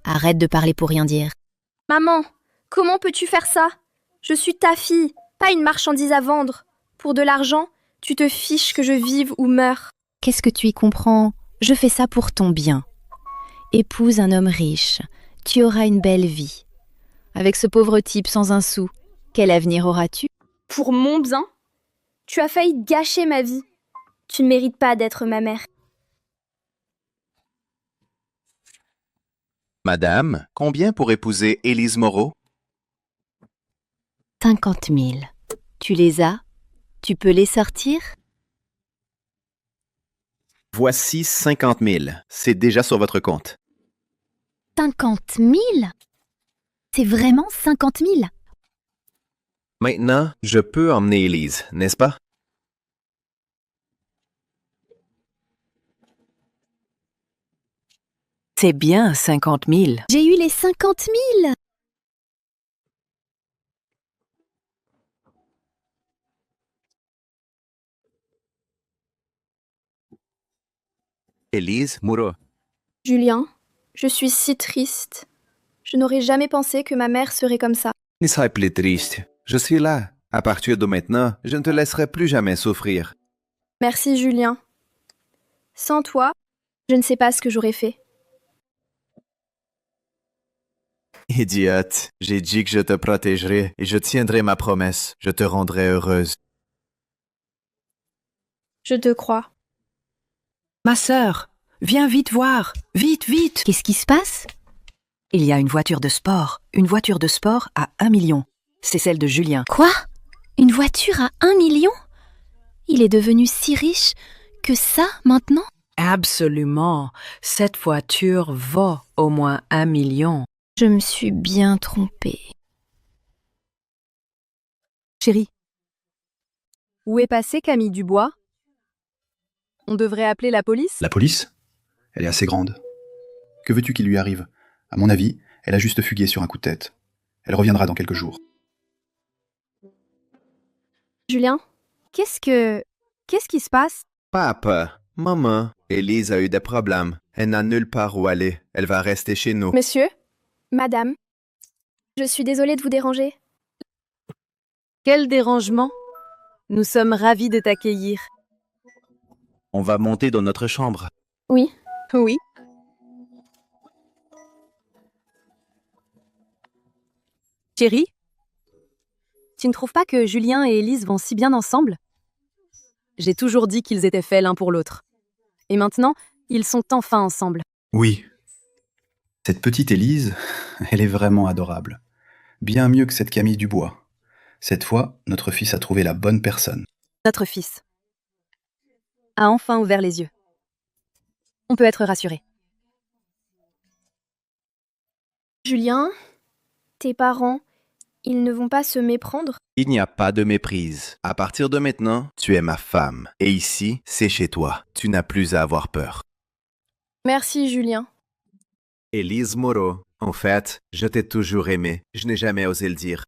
Arrête de parler pour rien dire. Maman, comment peux-tu faire ça? Je suis ta fille, pas une marchandise à vendre. Pour de l'argent, tu te fiches que je vive ou meure. Qu'est-ce que tu y comprends? Je fais ça pour ton bien. Épouse un homme riche. Tu auras une belle vie. Avec ce pauvre type sans un sou, quel avenir auras-tu? Pour mon bien? Tu as failli gâcher ma vie. Tu ne mérites pas d'être ma mère. Madame, combien pour épouser Élise Moreau? 50 000. Tu les as? Tu peux les sortir? Voici 50 000. C'est déjà sur votre compte. 50 000? C'est vraiment 50 000? Maintenant, je peux emmener Élise, n'est-ce pas? C'est bien 50 000. J'ai eu les 50 000! Élise Moreau. Julien, je suis si triste. Je n'aurais jamais pensé que ma mère serait comme ça. Ne sois plus triste. Je suis là. À partir de maintenant, je ne te laisserai plus jamais souffrir. Merci Julien. Sans toi, je ne sais pas ce que j'aurais fait. Idiote, j'ai dit que je te protégerai et je tiendrai ma promesse. Je te rendrai heureuse. Je te crois. Ma sœur, viens vite voir. Vite, vite. Qu'est-ce qui se passe? Il y a une voiture de sport. Une voiture de sport à 1 million. C'est celle de Julien. Quoi? Une voiture à 1 million? Il est devenu si riche que ça, maintenant? Absolument. Cette voiture vaut au moins 1 million. Je me suis bien trompée. Chérie, où est passée Camille Dubois? On devrait appeler la police? La police? Elle est assez grande. Que veux-tu qu'il lui arrive? À mon avis, elle a juste fugué sur un coup de tête. Elle reviendra dans quelques jours. Julien, Qu'est-ce qui se passe? Papa, maman, Élise a eu des problèmes. Elle n'a nulle part où aller. Elle va rester chez nous. monsieur, madame, je suis désolée de vous déranger. Quel dérangement! Nous sommes ravis de t'accueillir. On va monter dans notre chambre. Oui. Oui. Chérie, tu ne trouves pas que Julien et Élise vont si bien ensemble? J'ai toujours dit qu'ils étaient faits l'un pour l'autre. Et maintenant, ils sont enfin ensemble. Oui. Cette petite Élise, elle est vraiment adorable. Bien mieux que cette Camille Dubois. Cette fois, notre fils a trouvé la bonne personne. Notre fils a enfin ouvert les yeux. On peut être rassuré. Julien, tes parents, ils ne vont pas se méprendre? Il n'y a pas de méprise. À partir de maintenant, tu es ma femme. Et ici, c'est chez toi. Tu n'as plus à avoir peur. Merci Julien. Élise Moreau, en fait, je t'ai toujours aimé. Je n'ai jamais osé le dire.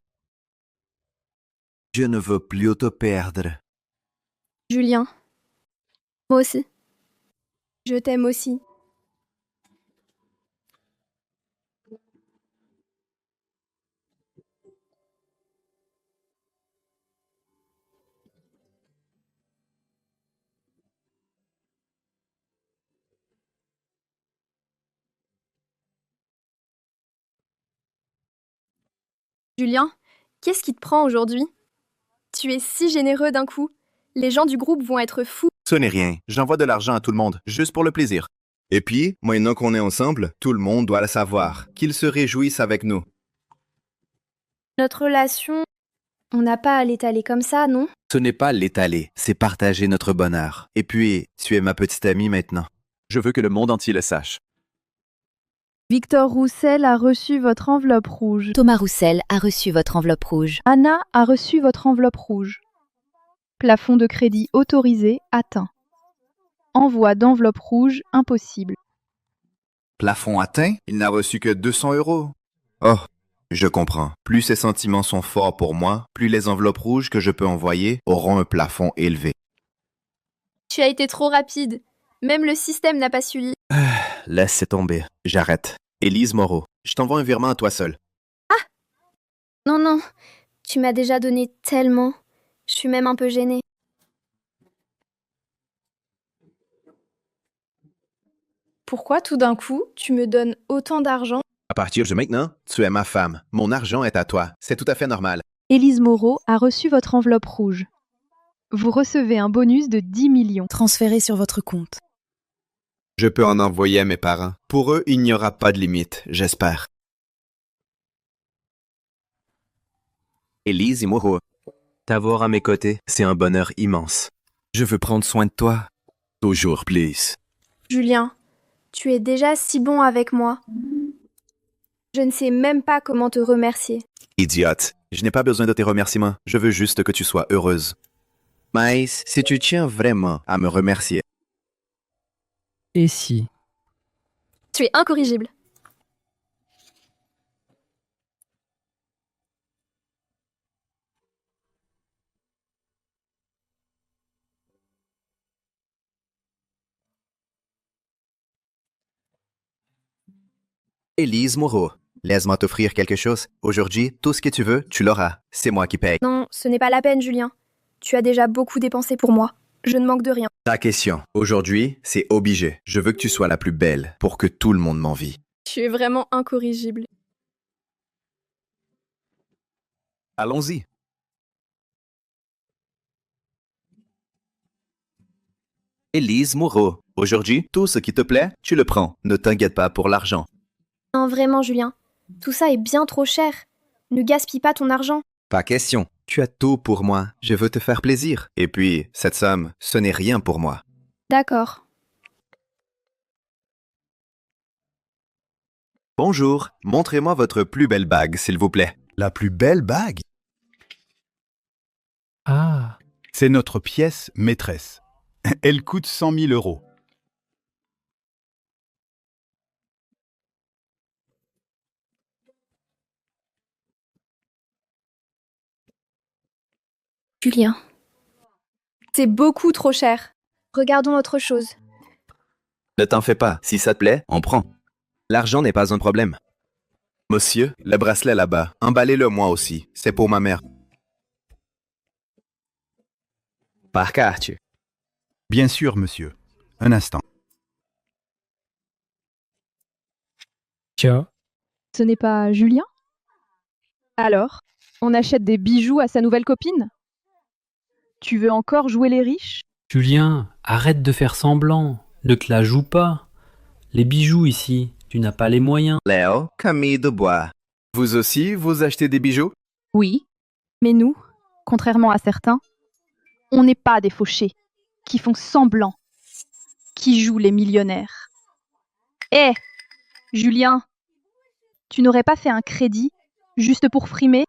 Je ne veux plus te perdre. Julien, moi aussi. Je t'aime aussi. Julien, qu'est-ce qui te prend aujourd'hui? Tu es si généreux d'un coup. Les gens du groupe vont être fous. Ce n'est rien. J'envoie de l'argent à tout le monde, juste pour le plaisir. Et puis, maintenant qu'on est ensemble, tout le monde doit le savoir, qu'ils se réjouissent avec nous. Notre relation, on n'a pas à l'étaler comme ça, non? Ce n'est pas l'étaler, c'est partager notre bonheur. Et puis, tu es ma petite amie maintenant. Je veux que le monde entier le sache. Victor Roussel a reçu votre enveloppe rouge. Thomas Roussel a reçu votre enveloppe rouge. Anna a reçu votre enveloppe rouge. Plafond de crédit autorisé atteint. Envoi d'enveloppe rouge impossible. Plafond atteint? Il n'a reçu que 200 €. Oh, je comprends. Plus ses sentiments sont forts pour moi, plus les enveloppes rouges que je peux envoyer auront un plafond élevé. Tu as été trop rapide. Même le système n'a pas suivi. Laisse tomber. J'arrête. Élise Moreau, je t'envoie un virement à toi seul. Non, non. Tu m'as déjà donné tellement. Je suis même un peu gênée. Pourquoi tout d'un coup, tu me donnes autant d'argent? À partir de maintenant, tu es ma femme. Mon argent est à toi. C'est tout à fait normal. Élise Moreau a reçu votre enveloppe rouge. Vous recevez un bonus de 10 millions. Transféré sur votre compte. Je peux en envoyer à mes parents. Pour eux, il n'y aura pas de limite, j'espère. Élise Moreau, t'avoir à mes côtés, c'est un bonheur immense. Je veux prendre soin de toi. Toujours, please. Julien, tu es déjà si bon avec moi. Je ne sais même pas comment te remercier. Idiote, je n'ai pas besoin de tes remerciements. Je veux juste que tu sois heureuse. Maïs, si tu tiens vraiment à me remercier. Et si? Tu es incorrigible. Élise Moreau, laisse-moi t'offrir quelque chose. Aujourd'hui, tout ce que tu veux, tu l'auras. C'est moi qui paye. Non, ce n'est pas la peine, Julien. Tu as déjà beaucoup dépensé pour moi. Je ne manque de rien. Ta question. Aujourd'hui, c'est obligé. Je veux que tu sois la plus belle pour que tout le monde m'envie. Tu es vraiment incorrigible. Allons-y. Élise Moreau, aujourd'hui, tout ce qui te plaît, tu le prends. Ne t'inquiète pas pour l'argent. Non, vraiment, Julien. Tout ça est bien trop cher. Ne gaspille pas ton argent. Pas question. Tu as tout pour moi. Je veux te faire plaisir. Et puis, cette somme, ce n'est rien pour moi. D'accord. Bonjour. Montrez-moi votre plus belle bague, s'il vous plaît. La plus belle bague? Ah. C'est notre pièce maîtresse. Elle coûte 100 000 €. Julien. C'est beaucoup trop cher. Regardons autre chose. Ne t'en fais pas. Si ça te plaît, on prend. L'argent n'est pas un problème. Monsieur, le bracelet là-bas, emballez-le moi aussi. C'est pour ma mère. Par carte. Bien sûr, monsieur. Un instant. Tiens. Ce n'est pas Julien? Alors, on achète des bijoux à sa nouvelle copine? Tu veux encore jouer les riches? Julien, arrête de faire semblant. Ne te la joue pas. Les bijoux ici, tu n'as pas les moyens. Léo, Camille Dubois. Vous aussi, vous achetez des bijoux? Oui, mais nous, contrairement à certains, on n'est pas des fauchés qui font semblant, qui jouent les millionnaires. Hé, Julien, tu n'aurais pas fait un crédit juste pour frimer?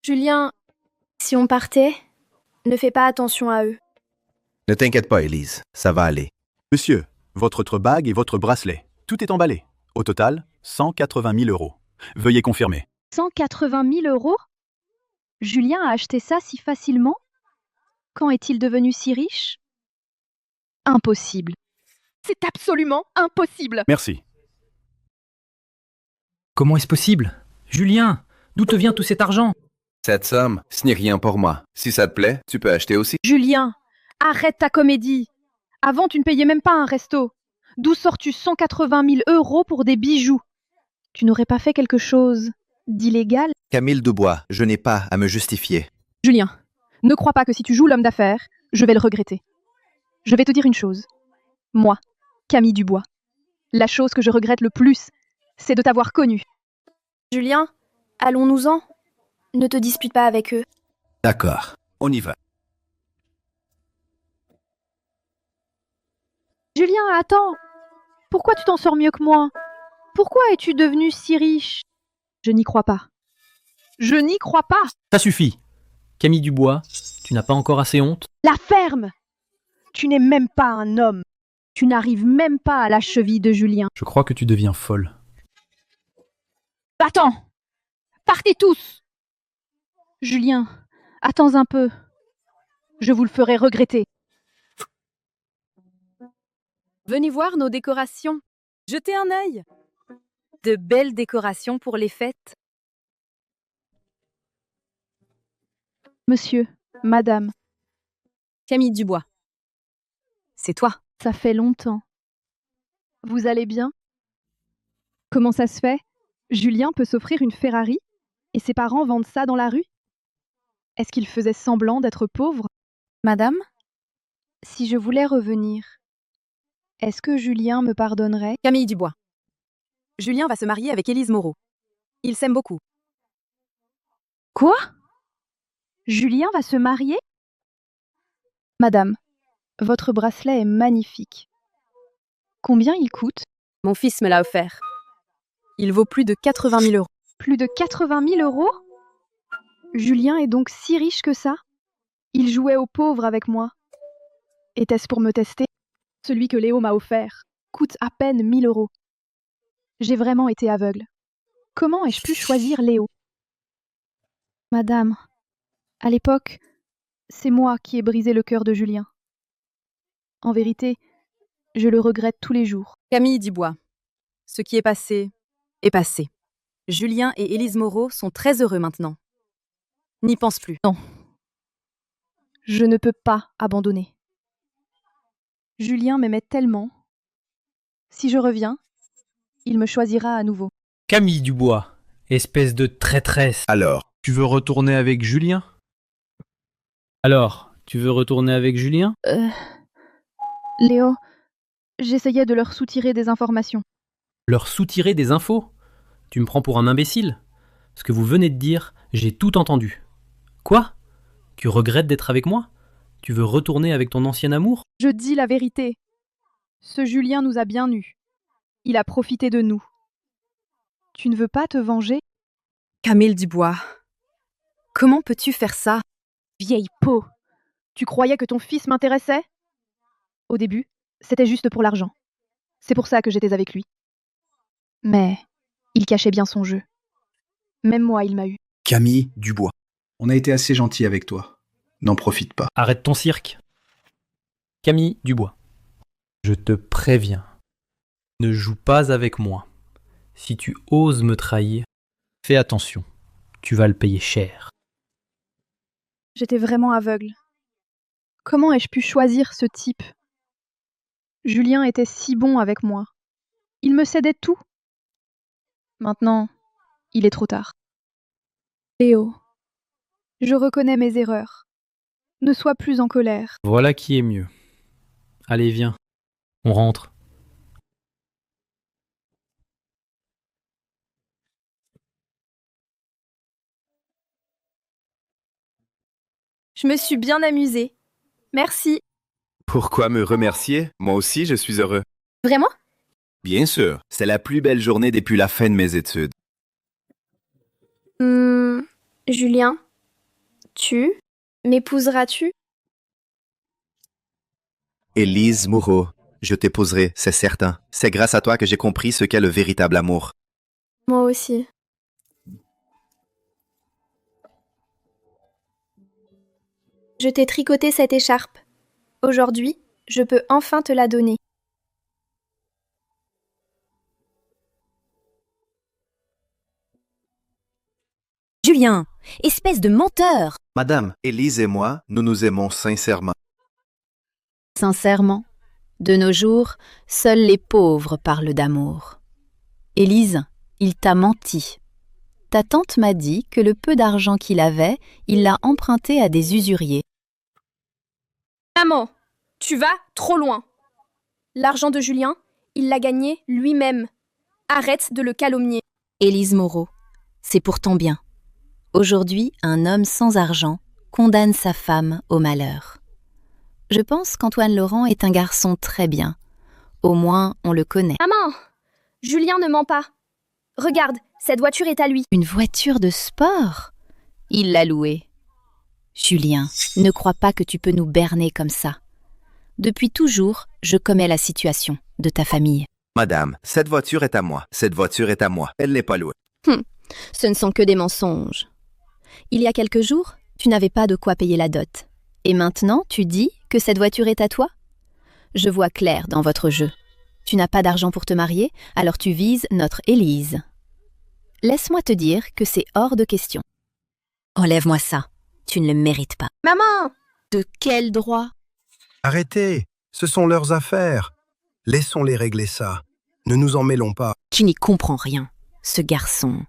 Julien, si on partait, ne fais pas attention à eux. Ne t'inquiète pas, Élise. Ça va aller. Monsieur, votre autre bague et votre bracelet. Tout est emballé. Au total, 180 000 €. Veuillez confirmer. 180 000 €? Julien a acheté ça si facilement? Quand est-il devenu si riche? Impossible. C'est absolument impossible. Merci. Comment est-ce possible? Julien, d'où te vient tout cet argent? Cette somme, ce n'est rien pour moi. Si ça te plaît, tu peux acheter aussi. Julien, arrête ta comédie. Avant, tu ne payais même pas un resto. D'où sors-tu 180 000 € pour des bijoux? Tu n'aurais pas fait quelque chose d'illégal? Camille Dubois, je n'ai pas à me justifier. Julien, ne crois pas que si tu joues l'homme d'affaires, je vais le regretter. Je vais te dire une chose. Moi, Camille Dubois, la chose que je regrette le plus, c'est de t'avoir connu. Julien, allons-nous-en. Ne te dispute pas avec eux. D'accord, on y va. Julien, attends. Pourquoi tu t'en sors mieux que moi? Pourquoi es-tu devenu si riche? Je n'y crois pas. Je n'y crois pas. Ça suffit. Camille Dubois, tu n'as pas encore assez honte? La ferme! Tu n'es même pas un homme. Tu n'arrives même pas à la cheville de Julien. Je crois que tu deviens folle. Attends! Partez tous! Julien, attends un peu. Je vous le ferai regretter. Venez voir nos décorations. Jetez un œil. De belles décorations pour les fêtes. Monsieur, madame. Camille Dubois. C'est toi. Ça fait longtemps. Vous allez bien? Comment ça se fait? Julien peut s'offrir une Ferrari et ses parents vendent ça dans la rue? Est-ce qu'il faisait semblant d'être pauvre? Madame, si je voulais revenir, est-ce que Julien me pardonnerait? Camille Dubois. Julien va se marier avec Élise Moreau. Ils s'aiment beaucoup. Quoi? Julien va se marier? Madame, votre bracelet est magnifique. Combien il coûte? Mon fils me l'a offert. Il vaut plus de 80 000 €. Plus de 80 000 €? Julien est donc si riche que ça? Il jouait aux pauvres avec moi. Était-ce pour me tester? Celui que Léo m'a offert coûte à peine 1 000 €. J'ai vraiment été aveugle. Comment ai-je pu choisir Léo? Madame, à l'époque, c'est moi qui ai brisé le cœur de Julien. En vérité, je le regrette tous les jours. Camille Dubois. Ce qui est passé est passé. Julien et Élise Moreau sont très heureux maintenant. N'y pense plus. Non. Je ne peux pas abandonner. Julien m'aimait tellement. Si je reviens, il me choisira à nouveau. Camille Dubois, espèce de traîtresse. Alors, Tu veux retourner avec Julien? Alors, tu veux retourner avec Julien? Léo, j'essayais de leur soutirer des informations. Leur soutirer des infos? Tu me prends pour un imbécile? Ce que vous venez de dire, j'ai tout entendu. Quoi? Tu regrettes d'être avec moi? Tu veux retourner avec ton ancien amour? Je dis la vérité. Ce Julien nous a bien eus. Il a profité de nous. Tu ne veux pas te venger? Camille Dubois. Comment peux-tu faire ça? Vieille peau. Tu croyais que ton fils m'intéressait? Au début, c'était juste pour l'argent. C'est pour ça que j'étais avec lui. Mais il cachait bien son jeu. Même moi, il m'a eu. Camille Dubois, on a été assez gentil avec toi. N'en profite pas. Arrête ton cirque. Camille Dubois. Je te préviens. Ne joue pas avec moi. Si tu oses me trahir, fais attention. Tu vas le payer cher. J'étais vraiment aveugle. Comment ai-je pu choisir ce type? Julien était si bon avec moi. Il me cédait tout. Maintenant, il est trop tard. Léo, je reconnais mes erreurs. Ne sois plus en colère. Voilà qui est mieux. Allez, viens. On rentre. Je me suis bien amusée. Merci. Pourquoi me remercier? Moi aussi, je suis heureux. Vraiment? Bien sûr, c'est la plus belle journée depuis la fin de mes études. Julien, m'épouseras-tu? Élise Moreau, je t'épouserai, c'est certain. C'est grâce à toi que j'ai compris ce qu'est le véritable amour. Moi aussi. Je t'ai tricoté cette écharpe. Aujourd'hui, je peux enfin te la donner. Julien, espèce de menteur! Madame, Élise et moi, nous nous aimons sincèrement. Sincèrement, de nos jours, seuls les pauvres parlent d'amour. Élise, il t'a menti. Ta tante m'a dit que le peu d'argent qu'il avait, il l'a emprunté à des usuriers. Maman, tu vas trop loin. L'argent de Julien, il l'a gagné lui-même. Arrête de le calomnier. Élise Moreau, c'est pour ton bien. Aujourd'hui, un homme sans argent condamne sa femme au malheur. Je pense qu'Antoine Laurent est un garçon très bien. Au moins, on le connaît. Maman, Julien ne ment pas. Regarde, cette voiture est à lui. Une voiture de sport? Il l'a louée. Julien, ne crois pas que tu peux nous berner comme ça. Depuis toujours, je commets la situation de ta famille. Madame, cette voiture est à moi. Cette voiture est à moi. Elle n'est pas louée. Ce ne sont que des mensonges. Il y a quelques jours, tu n'avais pas de quoi payer la dot. Et maintenant, tu dis que cette voiture est à toi? Je vois clair dans votre jeu. Tu n'as pas d'argent pour te marier, alors tu vises notre Élise. Laisse-moi te dire que c'est hors de question. Enlève-moi ça. Tu ne le mérites pas. Maman! De quel droit? Arrêtez, ce sont leurs affaires. Laissons-les régler ça. Ne nous en mêlons pas. Tu n'y comprends rien. Ce garçon,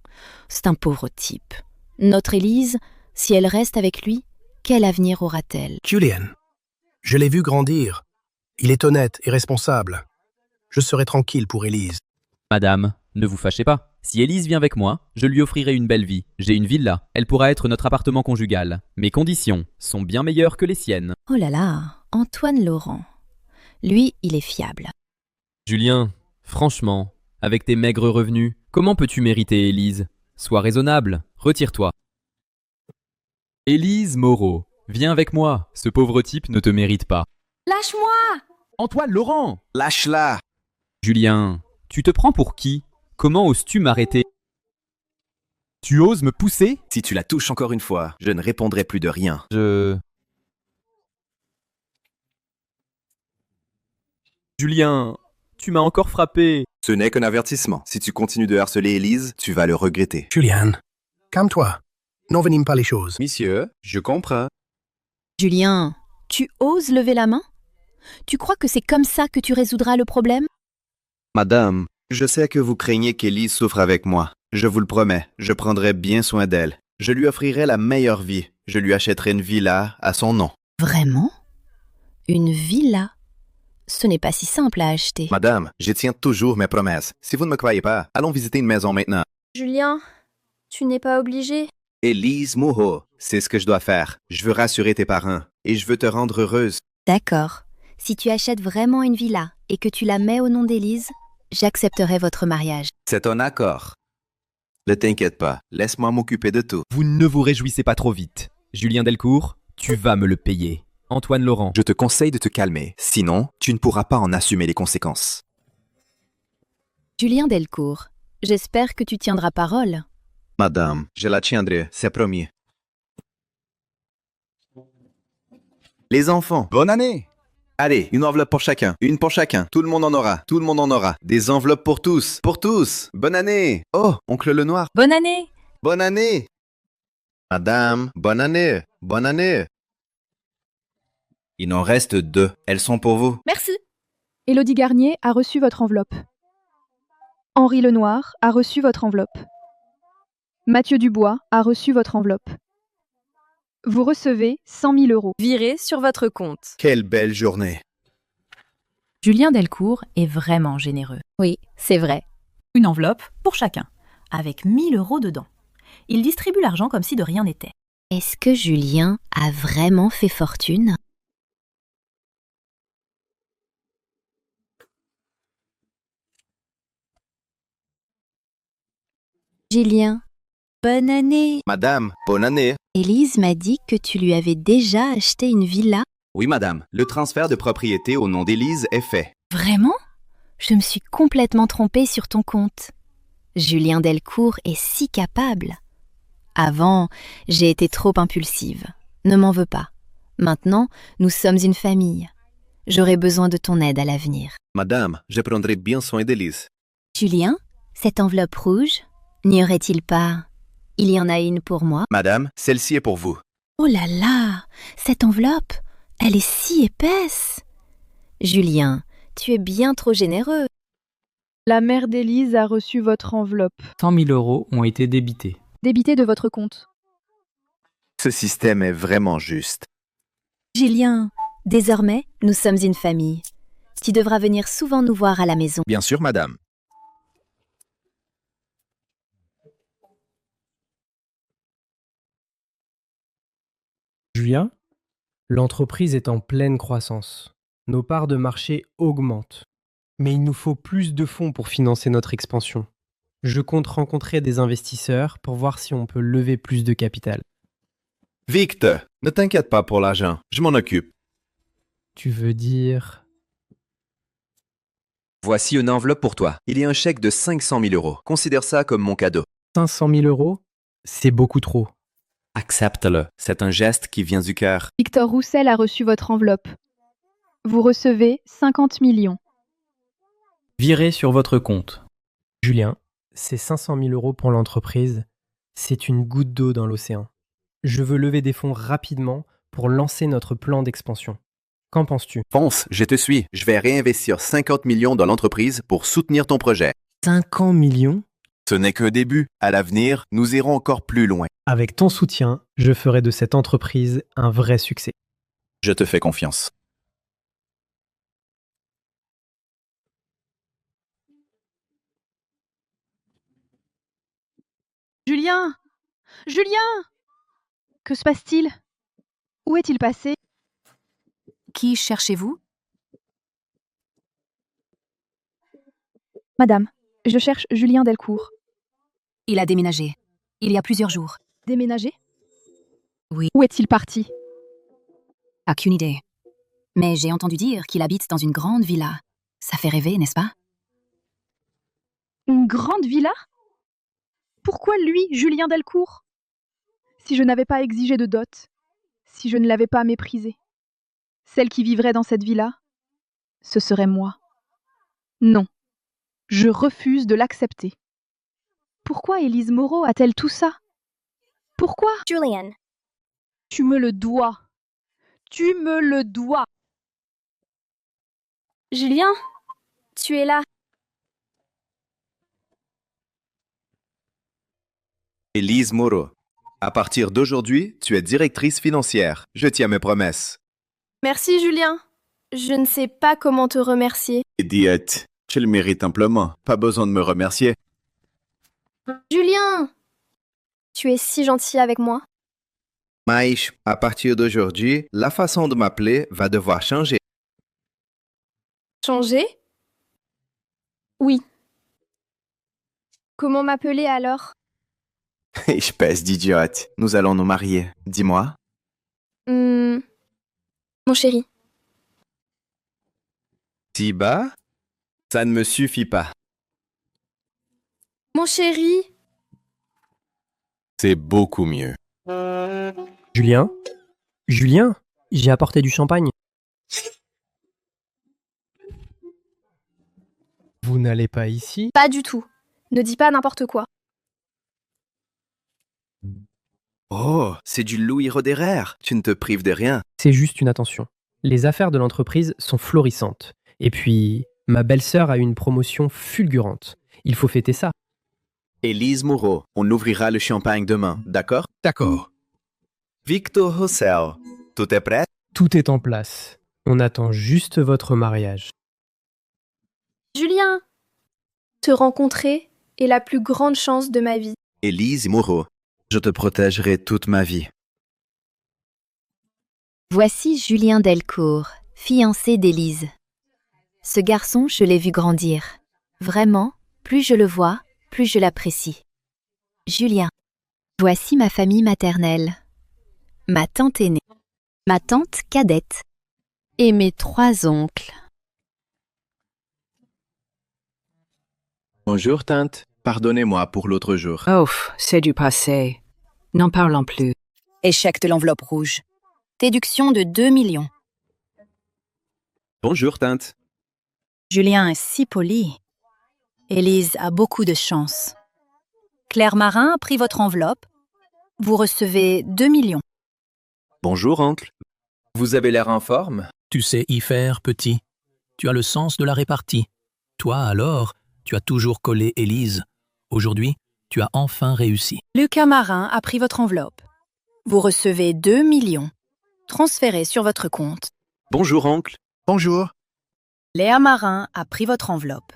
c'est un pauvre type. Notre Élise, si elle reste avec lui, quel avenir aura-t-elle? Julien, je l'ai vu grandir. Il est honnête et responsable. Je serai tranquille pour Élise. Madame, ne vous fâchez pas. Si Élise vient avec moi, je lui offrirai une belle vie. J'ai une villa, elle pourra être notre appartement conjugal. Mes conditions sont bien meilleures que les siennes. Oh là là, Antoine Laurent. Lui, il est fiable. Julien, franchement, avec tes maigres revenus, comment peux-tu mériter Élise? Sois raisonnable, retire-toi. Élise Moreau, viens avec moi, ce pauvre type ne te mérite pas. Lâche-moi! Antoine Laurent! Lâche-la! Julien, tu te prends pour qui? Comment oses-tu m'arrêter? Tu oses me pousser? Si tu la touches encore une fois, je ne répondrai plus de rien. Julien, tu m'as encore frappé. Ce n'est qu'un avertissement. Si tu continues de harceler Élise, tu vas le regretter. Julien, calme-toi. N'envenime pas les choses. Monsieur, je comprends. Julien, tu oses lever la main? Tu crois que c'est comme ça que tu résoudras le problème? Madame, je sais que vous craignez qu'Élise souffre avec moi. Je vous le promets, je prendrai bien soin d'elle. Je lui offrirai la meilleure vie. Je lui achèterai une villa à son nom. Vraiment? Une villa? Ce n'est pas si simple à acheter. Madame, je tiens toujours mes promesses. Si vous ne me croyez pas, allons visiter une maison maintenant. Julien, tu n'es pas obligé. Élise Moreau, c'est ce que je dois faire. Je veux rassurer tes parents et je veux te rendre heureuse. D'accord. Si tu achètes vraiment une villa et que tu la mets au nom d'Élise, j'accepterai votre mariage. C'est un accord. Ne t'inquiète pas, laisse-moi m'occuper de tout. Vous ne vous réjouissez pas trop vite. Julien Delcourt, tu vas me le payer. Antoine Laurent. Je te conseille de te calmer, sinon tu ne pourras pas en assumer les conséquences. Julien Delcourt, j'espère que tu tiendras parole. Madame, je la tiendrai, c'est promis. Les enfants, bonne année! Allez, une enveloppe pour chacun, une pour chacun. Tout le monde en aura, tout le monde en aura. Des enveloppes pour tous, pour tous. Bonne année! Oh, oncle Lenoir. Bonne année! Bonne année! Madame, bonne année! Bonne année! Il en reste 2. Elles sont pour vous. Merci. Élodie Garnier a reçu votre enveloppe. Henri Lenoir a reçu votre enveloppe. Mathieu Dubois a reçu votre enveloppe. Vous recevez 100 000 euros. Virés sur votre compte. Quelle belle journée. Julien Delcourt est vraiment généreux. Oui, c'est vrai. Une enveloppe pour chacun, avec 1 000 euros dedans. Il distribue l'argent comme si de rien n'était. Est-ce que Julien a vraiment fait fortune? Julien, bonne année. Madame, bonne année. Élise m'a dit que tu lui avais déjà acheté une villa. Oui, madame. Le transfert de propriété au nom d'Élise est fait. Vraiment? Je me suis complètement trompée sur ton compte. Julien Delcourt est si capable. Avant, j'ai été trop impulsive. Ne m'en veux pas. Maintenant, nous sommes une famille. J'aurai besoin de ton aide à l'avenir. Madame, je prendrai bien soin d'Élise. Julien, cette enveloppe rouge, n'y aurait-il pas... Il y en a une pour moi. Madame, celle-ci est pour vous. Oh là là, cette enveloppe, elle est si épaisse. Julien, tu es bien trop généreux. La mère d'Élise a reçu votre enveloppe. 100 000 euros ont été débités. Débité de votre compte. Ce système est vraiment juste. Julien, désormais, nous sommes une famille. Tu devras venir souvent nous voir à la maison. Bien sûr, madame. Julien, l'entreprise est en pleine croissance. Nos parts de marché augmentent. Mais il nous faut plus de fonds pour financer notre expansion. Je compte rencontrer des investisseurs pour voir si on peut lever plus de capital. Victor, ne t'inquiète pas pour l'argent, je m'en occupe. Tu veux dire... Voici une enveloppe pour toi. Il y a un chèque de 500 000 euros. Considère ça comme mon cadeau. 500 000 euros? C'est beaucoup trop. Accepte-le, c'est un geste qui vient du cœur. Victor Roussel a reçu votre enveloppe. Vous recevez 50 millions. Virez sur votre compte. Julien, ces 500 000 euros pour l'entreprise, c'est une goutte d'eau dans l'océan. Je veux lever des fonds rapidement pour lancer notre plan d'expansion. Qu'en penses-tu? Fonce, je te suis. Je vais réinvestir 50 millions dans l'entreprise pour soutenir ton projet. 50 millions? Ce n'est qu'un début. À l'avenir, nous irons encore plus loin. Avec ton soutien, je ferai de cette entreprise un vrai succès. Je te fais confiance. Julien! Julien! Que se passe-t-il? Où est-il passé? Qui cherchez-vous? Madame, je cherche Julien Delcourt. Il a déménagé. Il y a plusieurs jours. Déménagé? Oui. Où est-il parti? Aucune idée. Mais j'ai entendu dire qu'il habite dans une grande villa. Ça fait rêver, n'est-ce pas? Une grande villa? Pourquoi lui, Julien Delcourt? Si je n'avais pas exigé de dot, si je ne l'avais pas méprisé, celle qui vivrait dans cette villa, ce serait moi. Non, je refuse de l'accepter. Pourquoi Élise Moreau a-t-elle tout ça? Pourquoi? Julian. Tu me le dois. Tu me le dois. Julien, tu es là. Élise Moreau, à partir d'aujourd'hui, tu es directrice financière. Je tiens mes promesses. Merci Julien. Je ne sais pas comment te remercier. Idiote, tu le mérites amplement. Pas besoin de me remercier. Julien! Tu es si gentil avec moi. Maïch, à partir d'aujourd'hui, la façon de m'appeler va devoir changer. Changer? Oui. Comment m'appeler alors? Espèce d'idiote. Nous allons nous marier. Dis-moi. Mon chéri. Tiba? Ça ne me suffit pas. Mon chéri. C'est beaucoup mieux. Julien? Julien? J'ai apporté du champagne. Vous n'allez pas ici? Pas du tout. Ne dis pas n'importe quoi. Oh, c'est du Louis Roderer. Tu ne te prives de rien. C'est juste une attention. Les affaires de l'entreprise sont florissantes. Et puis, ma belle-sœur a eu une promotion fulgurante. Il faut fêter ça. Élise Moreau, on ouvrira le champagne demain, d'accord? D'accord. Victor Roussel, tout est prêt? Tout est en place. On attend juste votre mariage. Julien, te rencontrer est la plus grande chance de ma vie. Élise Moreau, je te protégerai toute ma vie. Voici Julien Delcourt, fiancé d'Élise. Ce garçon, je l'ai vu grandir. Vraiment, plus je le vois, plus je l'apprécie. Julien. Voici ma famille maternelle. Ma tante aînée, ma tante cadette et mes 3 oncles. Bonjour, tante. Pardonnez-moi pour l'autre jour. Oh, c'est du passé. N'en parlons plus. Échec de l'enveloppe rouge. Déduction de 2 millions. Bonjour, tante. Julien est si poli. Élise a beaucoup de chance. Claire Marin a pris votre enveloppe. Vous recevez 2 millions. Bonjour, oncle. Vous avez l'air en forme. Tu sais y faire, petit. Tu as le sens de la répartie. Toi, alors, tu as toujours collé Élise. Aujourd'hui, tu as enfin réussi. Lucas Marin a pris votre enveloppe. Vous recevez 2 millions. Transférés sur votre compte. Bonjour, oncle. Bonjour. Léa Marin a pris votre enveloppe.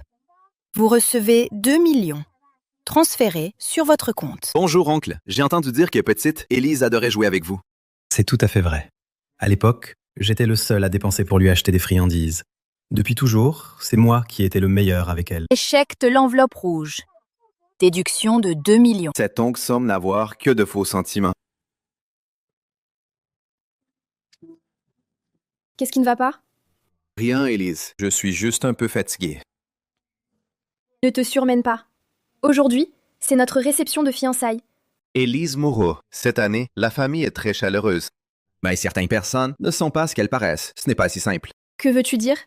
Vous recevez 2 millions. Transférés sur votre compte. Bonjour, oncle. J'ai entendu dire que petite, Élise adorait jouer avec vous. C'est tout à fait vrai. À l'époque, j'étais le seul à dépenser pour lui acheter des friandises. Depuis toujours, c'est moi qui étais le meilleur avec elle. Échec de l'enveloppe rouge. Déduction de 2 millions. Cet oncle semble n'avoir que de faux sentiments. Qu'est-ce qui ne va pas? Rien, Élise. Je suis juste un peu fatigué. Ne te surmène pas. Aujourd'hui, c'est notre réception de fiançailles. Élise Moreau. Cette année, la famille est très chaleureuse. Mais certaines personnes ne sont pas ce qu'elles paraissent. Ce n'est pas si simple. Que veux-tu dire?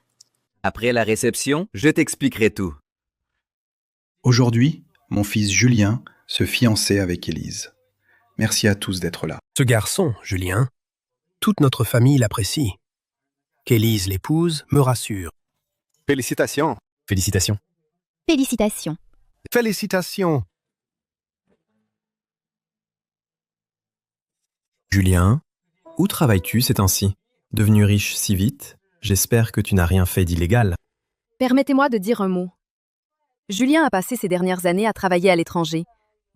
Après la réception, je t'expliquerai tout. Aujourd'hui, mon fils Julien se fiançait avec Élise. Merci à tous d'être là. Ce garçon, Julien, toute notre famille l'apprécie. Qu'Élise l'épouse me rassure. Félicitations. Félicitations. Félicitations. Félicitations. Julien, où travailles-tu ces temps-ci? Devenu riche si vite, j'espère que tu n'as rien fait d'illégal. Permettez-moi de dire un mot. Julien a passé ces dernières années à travailler à l'étranger.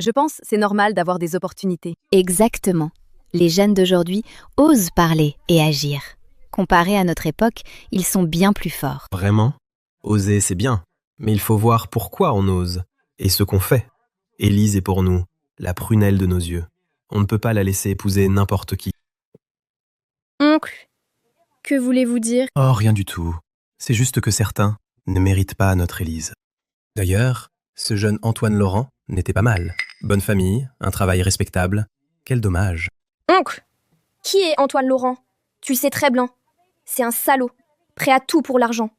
Je pense que c'est normal d'avoir des opportunités. Exactement. Les jeunes d'aujourd'hui osent parler et agir. Comparé à notre époque, ils sont bien plus forts. Vraiment? Oser, c'est bien. Mais il faut voir pourquoi on ose et ce qu'on fait. Élise est pour nous la prunelle de nos yeux. On ne peut pas la laisser épouser n'importe qui. Oncle, que voulez-vous dire? Oh, rien du tout. C'est juste que certains ne méritent pas notre Élise. D'ailleurs, ce jeune Antoine Laurent n'était pas mal. Bonne famille, un travail respectable. Quel dommage. Oncle, qui est Antoine Laurent? Tu le sais très bien. C'est un salaud, prêt à tout pour l'argent.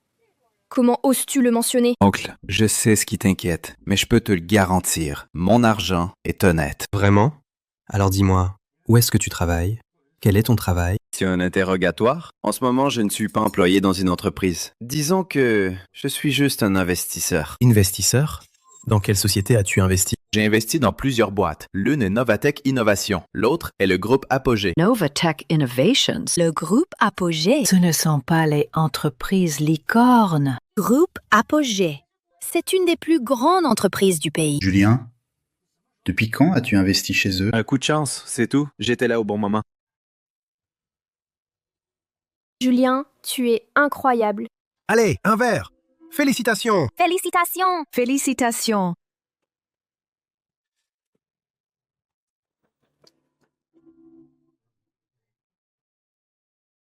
Comment oses-tu le mentionner? Oncle, je sais ce qui t'inquiète, mais je peux te le garantir. Mon argent est honnête. Vraiment? Alors dis-moi, où est-ce que tu travailles? Quel est ton travail? C'est un interrogatoire? En ce moment, je ne suis pas employé dans une entreprise. Disons que je suis juste un investisseur. Investisseur? Dans quelle société as-tu investi? J'ai investi dans plusieurs boîtes. L'une est Novatech Innovation. L'autre est le groupe Apogée. Novatech Innovations. Le groupe Apogée. Ce ne sont pas les entreprises licornes. Groupe Apogée. C'est une des plus grandes entreprises du pays. Julien, depuis quand as-tu investi chez eux? Un coup de chance, c'est tout. J'étais là au bon moment. Julien, tu es incroyable. Allez, un verre. Félicitations. Félicitations. Félicitations.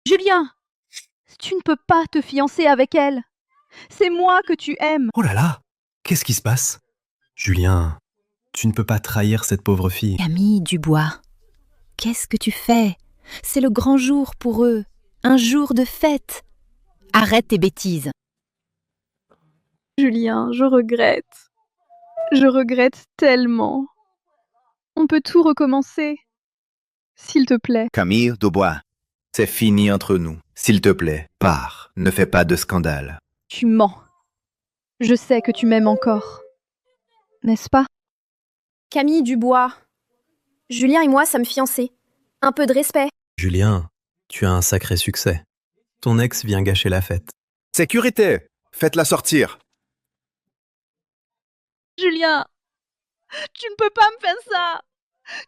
Julien, tu ne peux pas te fiancer avec elle. C'est moi que tu aimes. Oh là là, qu'est-ce qui se passe? Julien, tu ne peux pas trahir cette pauvre fille. Camille Dubois, qu'est-ce que tu fais? C'est le grand jour pour eux, un jour de fête. Arrête tes bêtises. Julien, je regrette. Je regrette tellement. On peut tout recommencer. S'il te plaît. Camille Dubois, c'est fini entre nous. S'il te plaît, pars. Ne fais pas de scandale. Tu mens. Je sais que tu m'aimes encore. N'est-ce pas? Camille Dubois. Julien et moi sommes fiancés. Un peu de respect. Julien, tu as un sacré succès. Ton ex vient gâcher la fête. Sécurité! Faites-la sortir! Julien, tu ne peux pas me faire ça.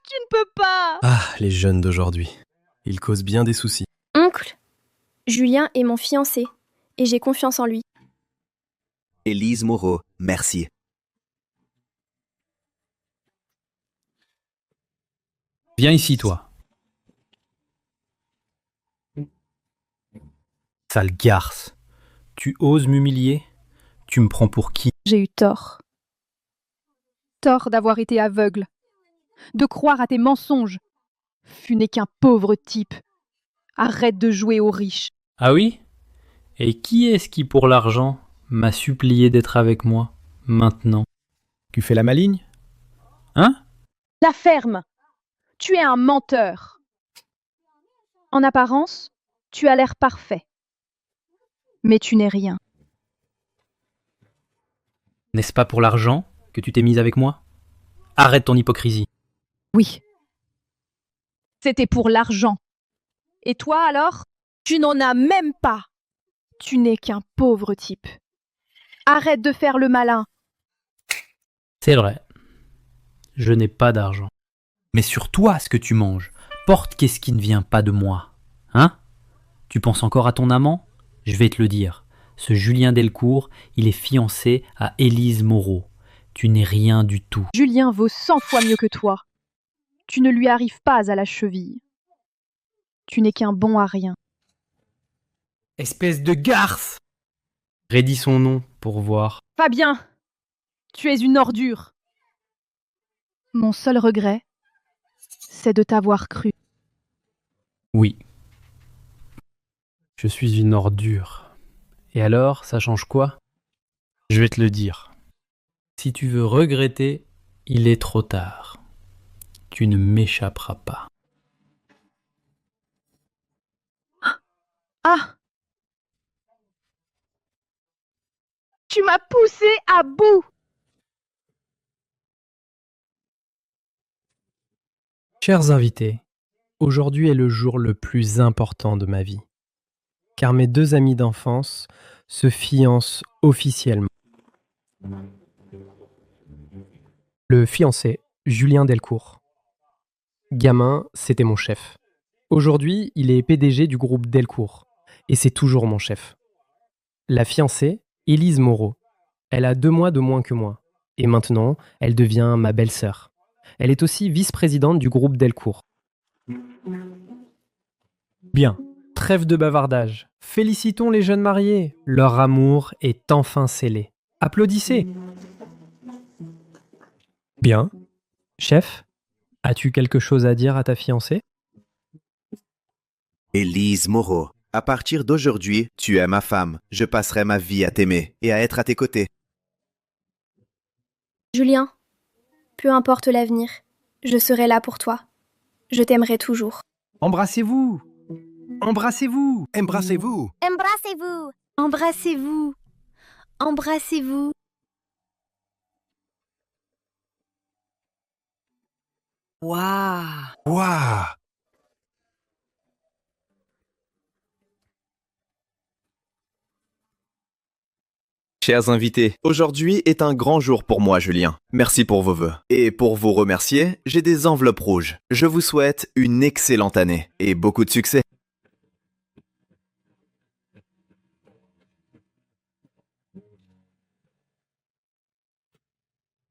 Tu ne peux pas. Ah, les jeunes d'aujourd'hui. Ils causent bien des soucis. Oncle, Julien est mon fiancé et j'ai confiance en lui. Élise Moreau, merci. Viens ici, toi. Sale garce. Tu oses m'humilier? Tu me prends pour qui? J'ai eu tort. Tort d'avoir été aveugle. De croire à tes mensonges. Tu n'es qu'un pauvre type. Arrête de jouer aux riches. Ah oui? Et qui est-ce qui, pour l'argent, m'a supplié d'être avec moi, maintenant? Tu fais la maligne? Hein? La ferme! Tu es un menteur! En apparence, tu as l'air parfait. Mais tu n'es rien. N'est-ce pas pour l'argent que tu t'es mise avec moi? Arrête ton hypocrisie. Oui. C'était pour l'argent. Et toi alors? Tu n'en as même pas. Tu n'es qu'un pauvre type. Arrête de faire le malin. C'est vrai. Je n'ai pas d'argent. Mais sur toi, ce que tu manges, porte qu'est-ce qui ne vient pas de moi. Hein? Tu penses encore à ton amant? Je vais te le dire. Ce Julien Delcourt, il est fiancé à Élise Moreau. Tu n'es rien du tout. Julien vaut 100 fois mieux que toi. Tu ne lui arrives pas à la cheville. Tu n'es qu'un bon à rien. Espèce de garce! Raidis son nom pour voir. Fabien, tu es une ordure. Mon seul regret, c'est de t'avoir cru. Oui. Je suis une ordure. Et alors, ça change quoi? Je vais te le dire. Si tu veux regretter, il est trop tard. Tu ne m'échapperas pas. Ah! Tu m'as poussé à bout! Chers invités, aujourd'hui est le jour le plus important de ma vie, car mes 2 amis d'enfance se fiancent officiellement. Le fiancé, Julien Delcourt. Gamin, c'était mon chef. Aujourd'hui, il est PDG du groupe Delcourt, et c'est toujours mon chef. La fiancée, Élise Moreau. Elle a 2 mois de moins que moi, et maintenant, elle devient ma belle-sœur. Elle est aussi vice-présidente du groupe Delcourt. Bien, trêve de bavardage. Félicitons les jeunes mariés. Leur amour est enfin scellé. Applaudissez. Bien. Chef, as-tu quelque chose à dire à ta fiancée? Élise Moreau, à partir d'aujourd'hui, tu es ma femme. Je passerai ma vie à t'aimer et à être à tes côtés. Julien, peu importe l'avenir, je serai là pour toi. Je t'aimerai toujours. Embrassez-vous. Embrassez-vous. Embrassez-vous. Embrassez-vous. Embrassez-vous. Embrassez-vous. Waouh. Waouh. Chers invités, aujourd'hui est un grand jour pour moi, Julien. Merci pour vos vœux. Et pour vous remercier, j'ai des enveloppes rouges. Je vous souhaite une excellente année et beaucoup de succès.